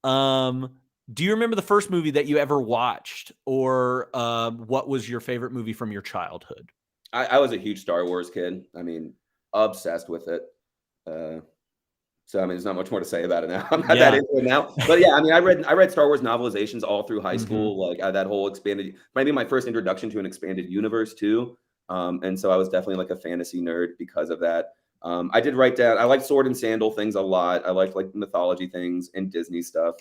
Do you remember the first movie that you ever watched, or what was your favorite movie from your childhood? I was a huge Star Wars kid. I mean, obsessed with it. So I mean, there's not much more to say about it now. I'm not that into it now. But yeah, I mean, I read Star Wars novelizations all through high school. Like that whole expanded, maybe my first introduction to an expanded universe too. And so I was definitely like a fantasy nerd because of that. I did write down. I like sword and sandal things a lot. I like mythology things and Disney stuff.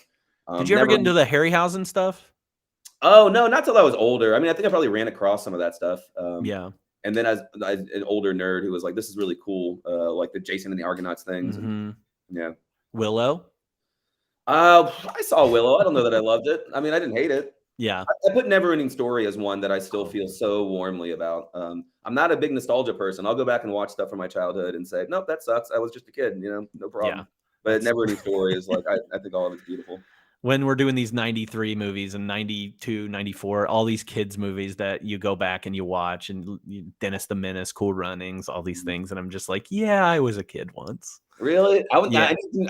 Did you ever get into the Harryhausen stuff? Oh no, not till I was older. I mean, I think I probably ran across some of that stuff. Yeah. And then as an older nerd who was like, this is really cool, like the Jason and the Argonauts things. And, yeah. Willow? I saw Willow. I don't know that I loved it. I mean, I didn't hate it. Yeah. I put Neverending Story as one that I still feel so warmly about. I'm not a big nostalgia person. I'll go back and watch stuff from my childhood and say, nope, that sucks. I was just a kid, no problem. Yeah. But Neverending Story is like, I think all of it's beautiful. When we're doing these 93 movies and 92, 94, all these kids movies that you go back and you watch, and Dennis the Menace, Cool Runnings, all these things. And I'm just like, yeah, I was a kid once. Really? I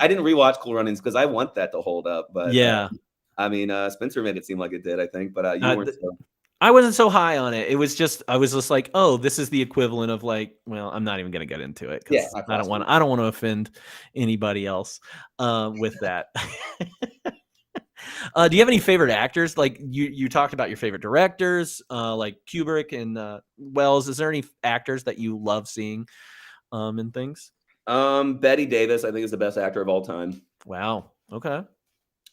didn't rewatch Cool Runnings because I want that to hold up. But yeah, I mean, Spencer made it seem like it did, I think, but you weren't so. I wasn't so high on it. It was just, I was just like, oh, this is the equivalent of like, well, I'm not even going to get into it because I don't want to offend anybody else with that. Do you have any favorite actors? Like you talked about your favorite directors, like Kubrick and Wells. Is there any actors that you love seeing in things? Bette Davis, I think, is the best actor of all time. Wow. Okay.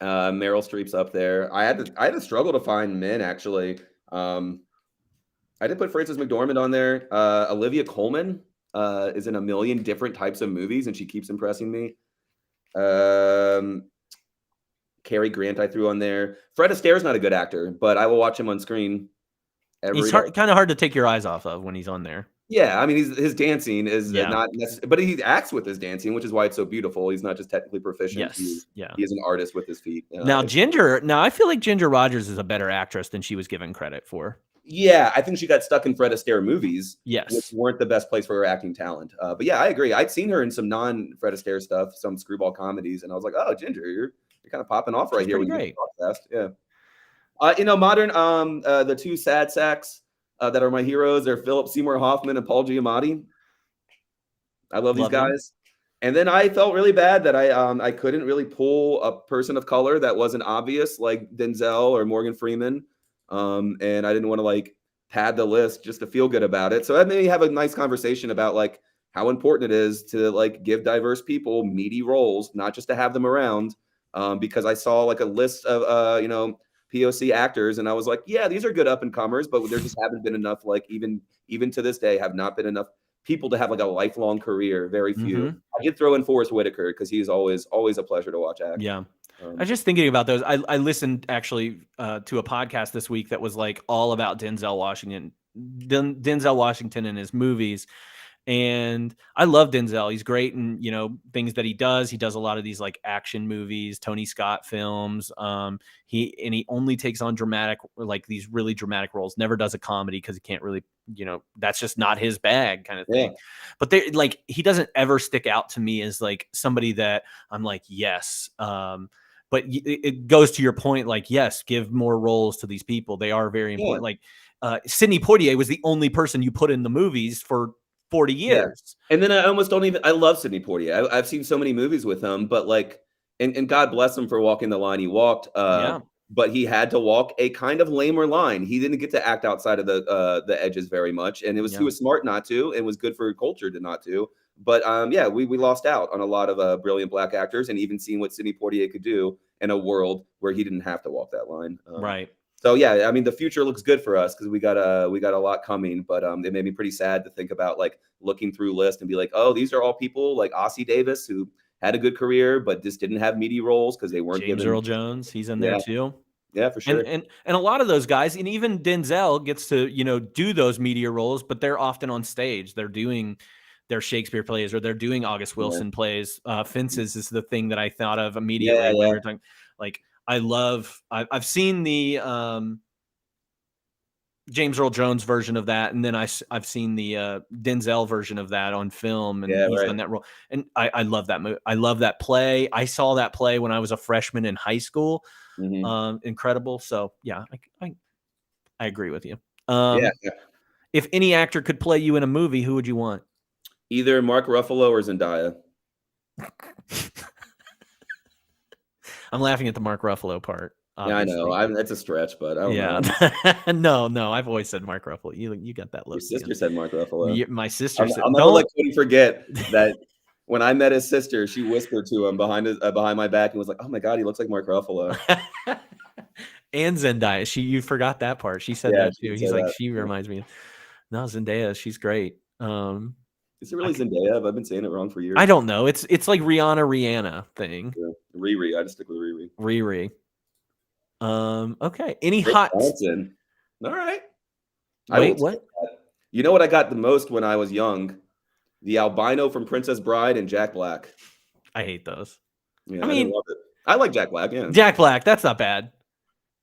Meryl Streep's up there. I had to struggle to find men, actually. I did put Frances McDormand on there. Olivia Colman is in a million different types of movies, and she keeps impressing me. Cary Grant I threw on there. Fred Astaire's not a good actor, but I will watch him on screen. He's kind of hard to take your eyes off of when he's on there. Yeah, I mean, his dancing is not necessary, but he acts with his dancing, which is why it's so beautiful. He's not just technically proficient. Yes, he is an artist with his feet. Now, I feel like Ginger Rogers is a better actress than she was given credit for. Yeah, I think she got stuck in Fred Astaire movies, yes, which weren't the best place for her acting talent. But yeah, I agree. I'd seen her in some non-Fred Astaire stuff, some screwball comedies, and I was like, oh, Ginger, you're kind of popping off right here when you talk fast. Yeah. Modern, the two sad sacks that are my heroes. They're Philip Seymour Hoffman and Paul Giamatti. I love these guys. And then I felt really bad that I couldn't really pull a person of color that wasn't obvious, like Denzel or Morgan Freeman. And I didn't want to like pad the list just to feel good about it. So that made me have a nice conversation about like how important it is to like give diverse people meaty roles, not just to have them around. Because I saw like a list of POC actors, and I was like, yeah, these are good up and comers, but there just haven't been enough, like even to this day, have not been enough people to have like a lifelong career. Very few. I did throw in Forrest Whitaker because he's always a pleasure to watch act. Yeah. I Um, was just thinking about those. I listened actually to a podcast this week that was like all about Denzel Washington, Denzel Washington and his movies. And I love Denzel. He's great in, things that he does. He does a lot of these like action movies, Tony Scott films. He only takes on these really dramatic roles, never does a comedy because he can't really, that's just not his bag kind of thing. Yeah. But he doesn't ever stick out to me as like somebody that I'm like, yes. But it goes to your point, like, yes, give more roles to these people. They are very important. Like Sidney Poitier was the only person you put in the movies for 40 years. And then I almost don't even. I love Sidney Poitier. I've seen so many movies with him, but like, and God bless him for walking the line he walked. Yeah. But he had to walk a kind of lamer line. He didn't get to act outside of the edges very much, and he was smart not to, and was good for culture to not to. But we lost out on a lot of brilliant black actors, and even seeing what Sidney Poitier could do in a world where he didn't have to walk that line. Right. So yeah, I mean, the future looks good for us because we got a lot coming. But it made me pretty sad to think about like looking through list and be like, oh, these are all people like Ossie Davis who had a good career but just didn't have meaty roles because they weren't James given. Earl Jones, he's in there too. Yeah, for sure. And a lot of those guys, and even Denzel gets to do those media roles, but they're often on stage. They're doing their Shakespeare plays, or they're doing August Wilson plays. Fences is the thing that I thought of immediately when we were talking. Like, I've seen the James Earl Jones version of that, and then I've seen the Denzel version of that on film, and he's done that role. And I love that movie. I love that play. I saw that play when I was a freshman in high school. Incredible. So yeah, I agree with you. If any actor could play you in a movie, who would you want? Either Mark Ruffalo or Zendaya. I'm laughing at the Mark Ruffalo part. Obviously. Yeah, I know. That's a stretch, but I don't know. No. I've always said Mark Ruffalo. You got that look. Your sister said Mark Ruffalo. My sister said. I'll never let Cody forget that when I met his sister, she whispered to him behind my back and was like, "Oh my God, he looks like Mark Ruffalo." And Zendaya. You forgot that part. She said that too. He's like, she reminds me. No, Zendaya. She's great. Is it really Zendaya? I've been saying it wrong for years. I don't know. It's like Rihanna thing. Yeah. Riri. I just stick with Riri. Riri. Okay. Any hot? Johnson. All right. Wait, what? You know what I got the most when I was young? The albino from Princess Bride and Jack Black. I hate those. Yeah, I mean, love it. I like Jack Black. Yeah, Jack Black. That's not bad.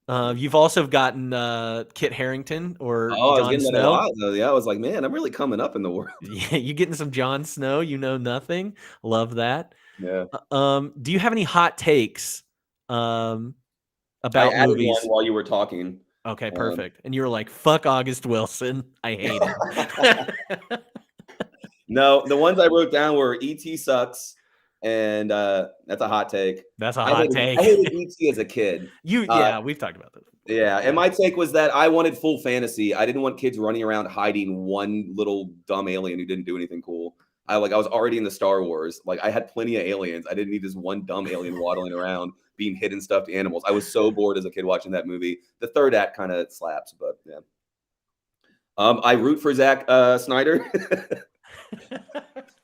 You've also gotten Kit Harington or Jon Snow. Yeah, I was like, man, I'm really coming up in the world. Yeah, you getting some Jon Snow? You know nothing. Love that. Yeah. Do you have any hot takes about movies? One while you were talking. Okay, perfect. And you were like, "Fuck August Wilson. I hate him." No, the ones I wrote down were E.T. sucks. And that's a hot take. That's a hot take. I hated E.T. as a kid. We've talked about this. Yeah, and my take was that I wanted full fantasy. I didn't want kids running around hiding one little dumb alien who didn't do anything cool. I was already in the Star Wars. Like, I had plenty of aliens. I didn't need this one dumb alien waddling around being hidden stuffed animals. I was so bored as a kid watching that movie. The third act kind of slaps, but yeah. I root for Zack Snyder.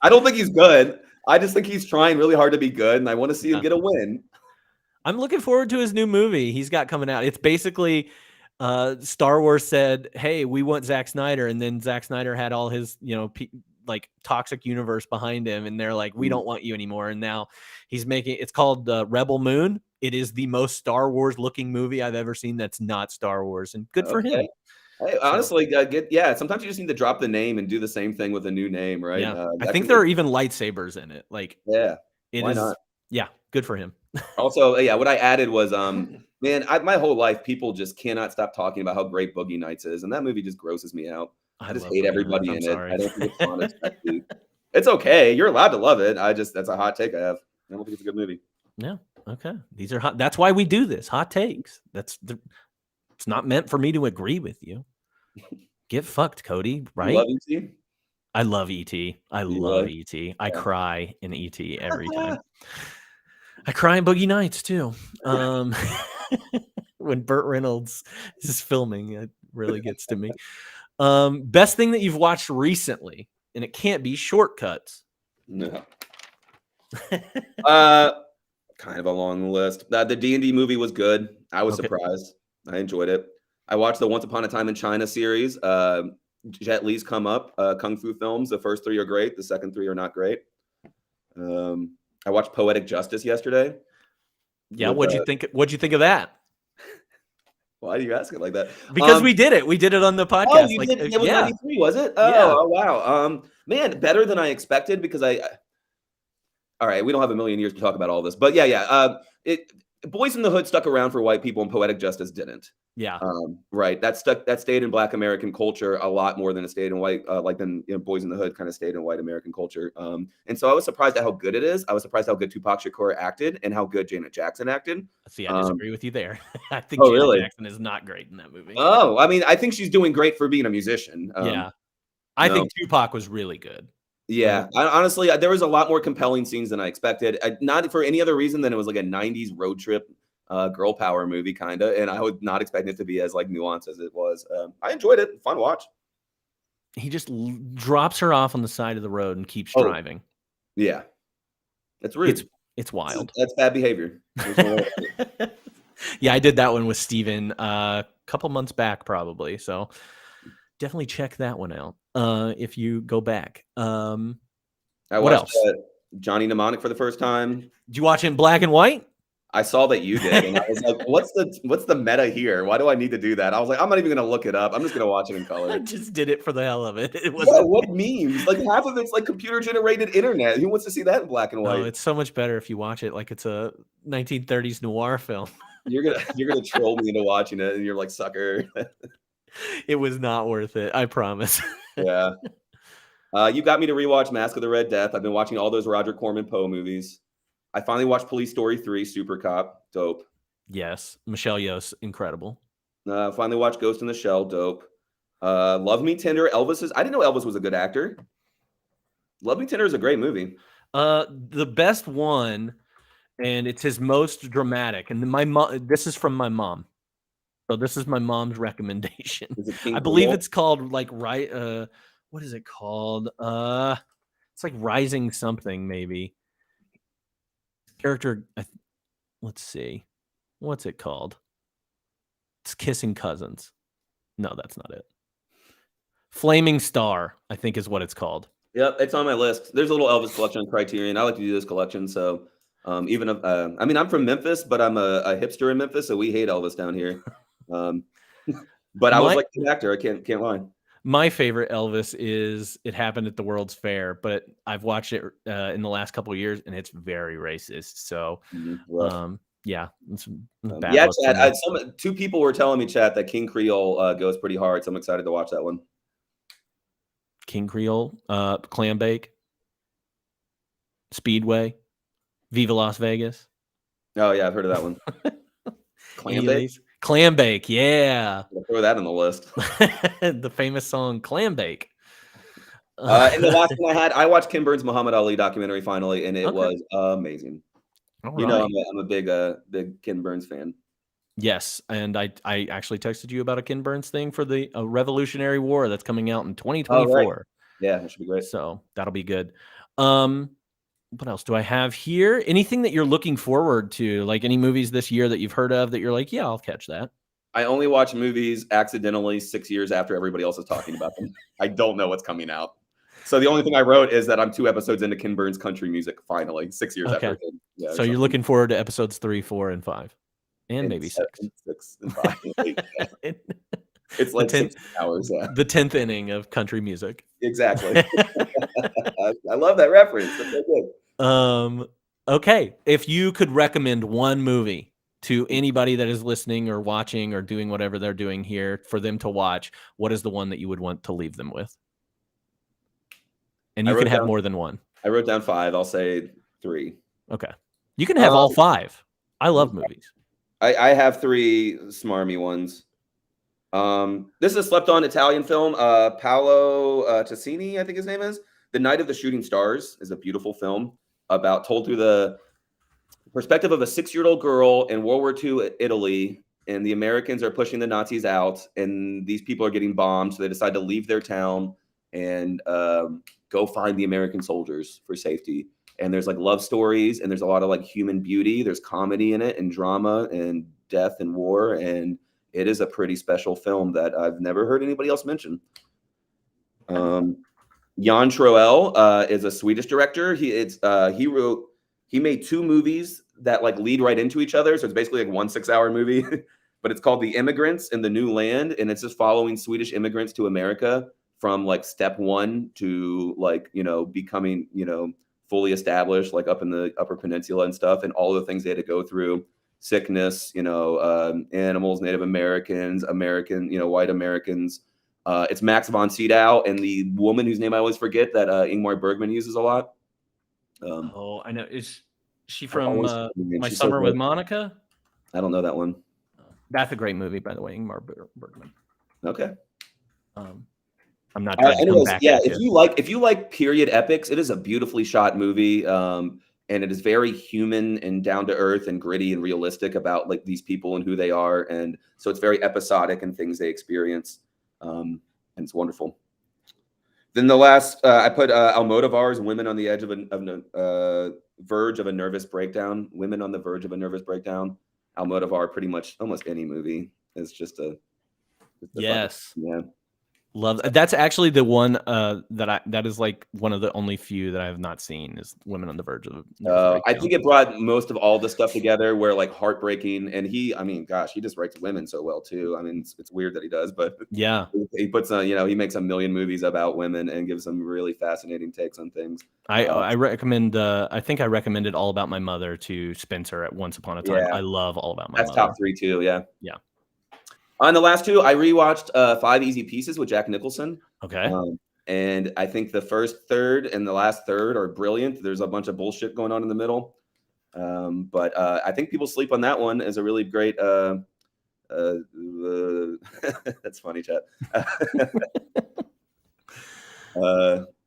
I don't think he's good. I just think he's trying really hard to be good, and I want to see him get a win. I'm looking forward to his new movie he's got coming out. It's basically Star Wars said, "Hey, we want Zack Snyder," and then Zack Snyder had all his, like toxic universe behind him, and they're like, "We don't want you anymore." And now he's making. It's called Rebel Moon. It is the most Star Wars looking movie I've ever seen. That's not Star Wars, and good for him. Hey, honestly, sometimes you just need to drop the name and do the same thing with a new name, right? Yeah. I think there are even lightsabers in it. Like, yeah, why not? Yeah, good for him. Also, what I added was, man, my whole life, people just cannot stop talking about how great Boogie Nights is, and that movie just grosses me out. I just hate everybody in it. I don't think it's honest. It's okay. You're allowed to love it. That's a hot take I have. I don't think it's a good movie. Yeah. Okay. These are hot. That's why we do this. Hot takes. It's not meant for me to agree with you. Get fucked, Cody. Right? You love E.T.? I love E.T. I love E.T. I cry in E.T. every time. I cry in Boogie Nights too. When Burt Reynolds is filming, it really gets to me. Best thing that you've watched recently, and it can't be Shortcuts. No. Kind of a long list. The D&D movie was good. I was Okay. surprised. I enjoyed it. I watched the Once Upon a Time in China series. Jet Li's come up. Kung Fu films. The first 3 are great. The second 3 are not great. I watched Poetic Justice yesterday. Yeah, with, what'd you think of that? Why do you ask it like that? Because we did it. We did it on the podcast. Oh, you did. It was yeah. 93, was it? Oh, Yeah. oh, wow. Man, better than I expected because all right, we don't have a million years to talk about all this, but yeah. Boys in the Hood stuck around for white people, and Poetic Justice didn't. Yeah. Right. That stayed in Black American culture a lot more than it stayed in white. Boys in the Hood kind of stayed in white American culture. And so I was surprised at how good it is. I was surprised how good Tupac Shakur acted and how good Janet Jackson acted. See, I disagree with you there. I think Oh, Janet really? Jackson is not great in that movie. Oh, I mean, I think she's doing great for being a musician. Yeah. I no. think Tupac was really good. Yeah, honestly, there was a lot more compelling scenes than I expected. Not for any other reason than it was like a '90s road trip, girl power movie kind of, and I was not expecting it to be as like nuanced as it was. I enjoyed it. Fun watch. He just drops her off on the side of the road and keeps driving. Yeah, that's rude. It's wild. That's bad behavior. Yeah, I did that one with Steven a couple months back, probably. So definitely check that one out if you go back. I what watched else? Johnny Mnemonic for the first time. Did you watch it in black and white? I saw that you did, and I was like, "What's the meta here? Why do I need to do that?" I was like, "I'm not even going to look it up. I'm just going to watch it in color." I just did it for the hell of it. It was what memes? Like half of it's like computer generated internet. Who wants to see that in black and white? No, it's so much better if you watch it like it's a 1930s noir film. You're gonna troll me into watching it, and you're like, sucker. It was not worth it. I promise. Yeah. You got me to rewatch Mask of the Red Death. I've been watching all those Roger Corman Poe movies. I finally watched Police Story 3, Super Cop, dope. Yes, Michelle Yeoh's incredible. Finally watched Ghost in the Shell, dope. Love Me Tender, Elvis I didn't know Elvis was a good actor. Love Me Tender is a great movie. The best one, and it's his most dramatic. And my mom, this is from my mom. So this is my mom's recommendation. I believe it's called like what is it called? It's like Rising something maybe. Character, let's see. What's it called? It's Kissing Cousins. No, that's not it. Flaming Star, I think is what it's called. Yep, it's on my list. There's a little Elvis collection on Criterion. I like to do this collection. So even if I mean, I'm from Memphis, but I'm a hipster in Memphis, so we hate Elvis down here. But I was like an actor. I can't lie. My favorite Elvis is It Happened at the World's Fair, but I've watched it in the last couple of years, and it's very racist. So, yeah, it's bad. Yeah, Chad. Two people were telling me, chat, that King Creole goes pretty hard. So I'm excited to watch that one. King Creole, Clam Bake, Speedway, Viva Las Vegas. Oh yeah, I've heard of that one. Clam Bake. Clam Bake, yeah. I'll throw that in the list. The famous song Clam Bake. And the last one I watched Ken Burns' Muhammad Ali documentary finally, and it was amazing. You know, I'm a big Ken Burns fan. Yes, and I actually texted you about a Ken Burns thing for the Revolutionary War that's coming out in 2024. Oh, right. Yeah, that should be great. So that'll be good. What else do I have here? Anything that you're looking forward to? Like any movies this year that you've heard of that you're like, yeah, I'll catch that? I only watch movies accidentally 6 years after everybody else is talking about them. I don't know what's coming out. So the only thing I wrote is that I'm 2 episodes into Ken Burns' country music, finally, 6 years after. Yeah, so you're looking forward to episodes 3, 4, and 5. And maybe 6. 6 and 5. It's like 6 hours. Yeah. The 10th inning of country music. Exactly. I love that reference. That's so good. Okay. If you could recommend one movie to anybody that is listening or watching or doing whatever they're doing here for them to watch, what is the one that you would want to leave them with? And you can have more than one. I wrote down 5. I'll say 3. Okay. You can have all 5. I love movies. I have 3 smarmy ones. This is a slept-on Italian film. Paolo Tassini, I think his name is. The Night of the Shooting Stars is a beautiful film told through the perspective of a 6-year-old girl in World War II Italy, and the Americans are pushing the Nazis out, and these people are getting bombed, so they decide to leave their town and go find the American soldiers for safety. and there's like love stories, and there's a lot of like human beauty. There's comedy in it, and drama, and death and war, and it is a pretty special film that I've never heard anybody else mention. Jan Troell is a Swedish director. He made 2 movies that like lead right into each other. So it's basically like one 6-hour movie, but it's called The Immigrants in the New Land. And it's just following Swedish immigrants to America from like step 1 to like, becoming, fully established, like up in the Upper Peninsula and stuff, and all the things they had to go through, sickness, animals, Native Americans, white Americans. It's Max von Sydow and the woman whose name I always forget that Ingmar Bergman uses a lot. I know. Is she from My She's Summer so with good. Monica? I don't know that one. That's a great movie, by the way, Ingmar Bergman. Okay. I'm not trying to come Anyways, back yeah, at if you like period epics, it is a beautifully shot movie. And it is very human and down to earth and gritty and realistic about like these people and who they are. And so it's very episodic and things they experience. And it's wonderful. Then the last, I put Almodovar's Women on the Edge of a Verge of a Nervous Breakdown. Women on the Verge of a Nervous Breakdown. Almodovar, pretty much almost any movie is just a yes. Yeah. Love that's actually the one that is like one of the only few that I have not seen is Women on the Verge of I think it brought most of all the stuff together where like heartbreaking, and he just writes women so well too. I mean, it's weird that he does, but yeah, he puts he makes a million movies about women and gives some really fascinating takes on things. I recommend I think I recommended All About My Mother to Spencer at Once Upon a Time. Yeah. I love All About My Mother. That's top 3 too. Yeah. On the last 2, I rewatched 5 Easy Pieces with Jack Nicholson. Okay. And I think the first third and the last third are brilliant. There's a bunch of bullshit going on in the middle. But I think people sleep on that one as a really great that's funny, chat.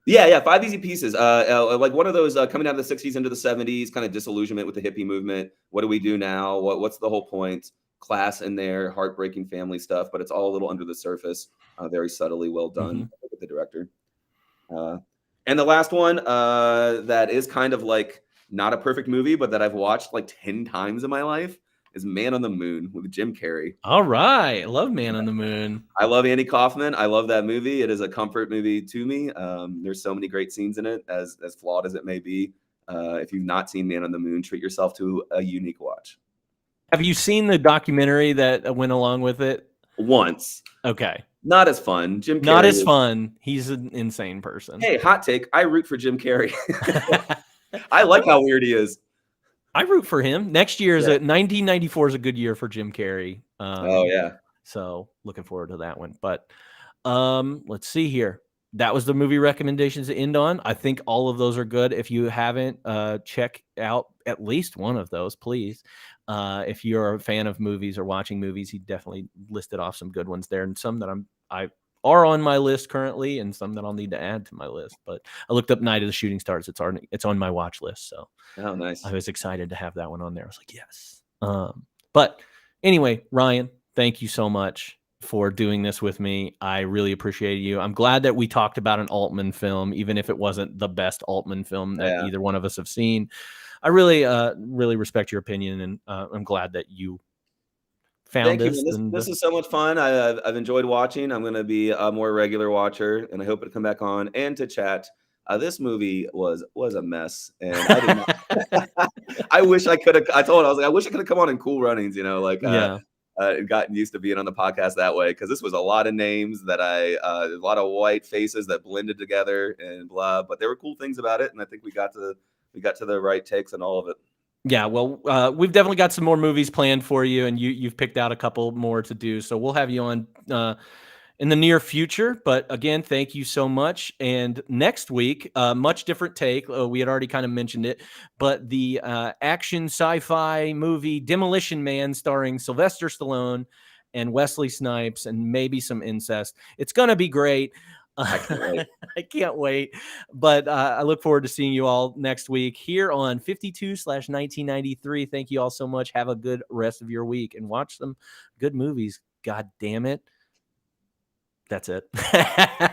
Yeah, 5 Easy Pieces. Like one of those coming out of the 60s into the 70s, kind of disillusionment with the hippie movement. What do we do now? What's the whole point? Class in there, heartbreaking family stuff, but it's all a little under the surface, very subtly well done with the director. And the last one that is kind of like not a perfect movie, but that I've watched like 10 times in my life is Man on the Moon with Jim Carrey. All right. I love Man on the Moon. I love Andy Kaufman. I love that movie. It is a comfort movie to me. There's so many great scenes in it, as flawed as it may be. If you've not seen Man on the Moon, treat yourself to a unique watch. Have you seen the documentary that went along with it? Once. Okay. Not as fun. Jim Carrey. Not as fun. He's an insane person. Hey, hot take. I root for Jim Carrey. I like how weird he is. I root for him. Next year is 1994 is a good year for Jim Carrey. Oh yeah. So looking forward to that one. But let's see here. That was the movie recommendations to end on. I think all of those are good. If you haven't, check out at least one of those, please. If you're a fan of movies or watching movies, he definitely listed off some good ones there, and some that I are on my list currently, and some that I'll need to add to my list. But I looked up Night of the Shooting Stars. It's on my watch list. So oh, nice. I was excited to have that one on there. I was like, yes. But anyway, Ryan, thank you so much for doing this with me. I really appreciate you. I'm glad that we talked about an Altman film, even if it wasn't the best Altman film that either one of us have seen. I really, really respect your opinion, and I'm glad that you found this. This is so much fun. I've enjoyed watching. I'm going to be a more regular watcher, and I hope it'll come back on and to chat. This movie was a mess, and I did not. I wish I could have. I wish I could have come on in Cool Runnings. Gotten used to being on the podcast that way, because this was a lot of names that a lot of white faces that blended together and blah. But there were cool things about it, and I think we got to the right takes and all of it. Yeah, well, we've definitely got some more movies planned for you, and you've picked out a couple more to do. So we'll have you on in the near future. But again, thank you so much. And next week, much different take. We had already kind of mentioned it, but the action sci-fi movie Demolition Man, starring Sylvester Stallone and Wesley Snipes, and maybe some incest. It's going to be great. I can't wait. I can't wait. But I look forward to seeing you all next week here on 52/1993. Thank you all so much. Have a good rest of your week and watch some good movies. God damn it. That's it.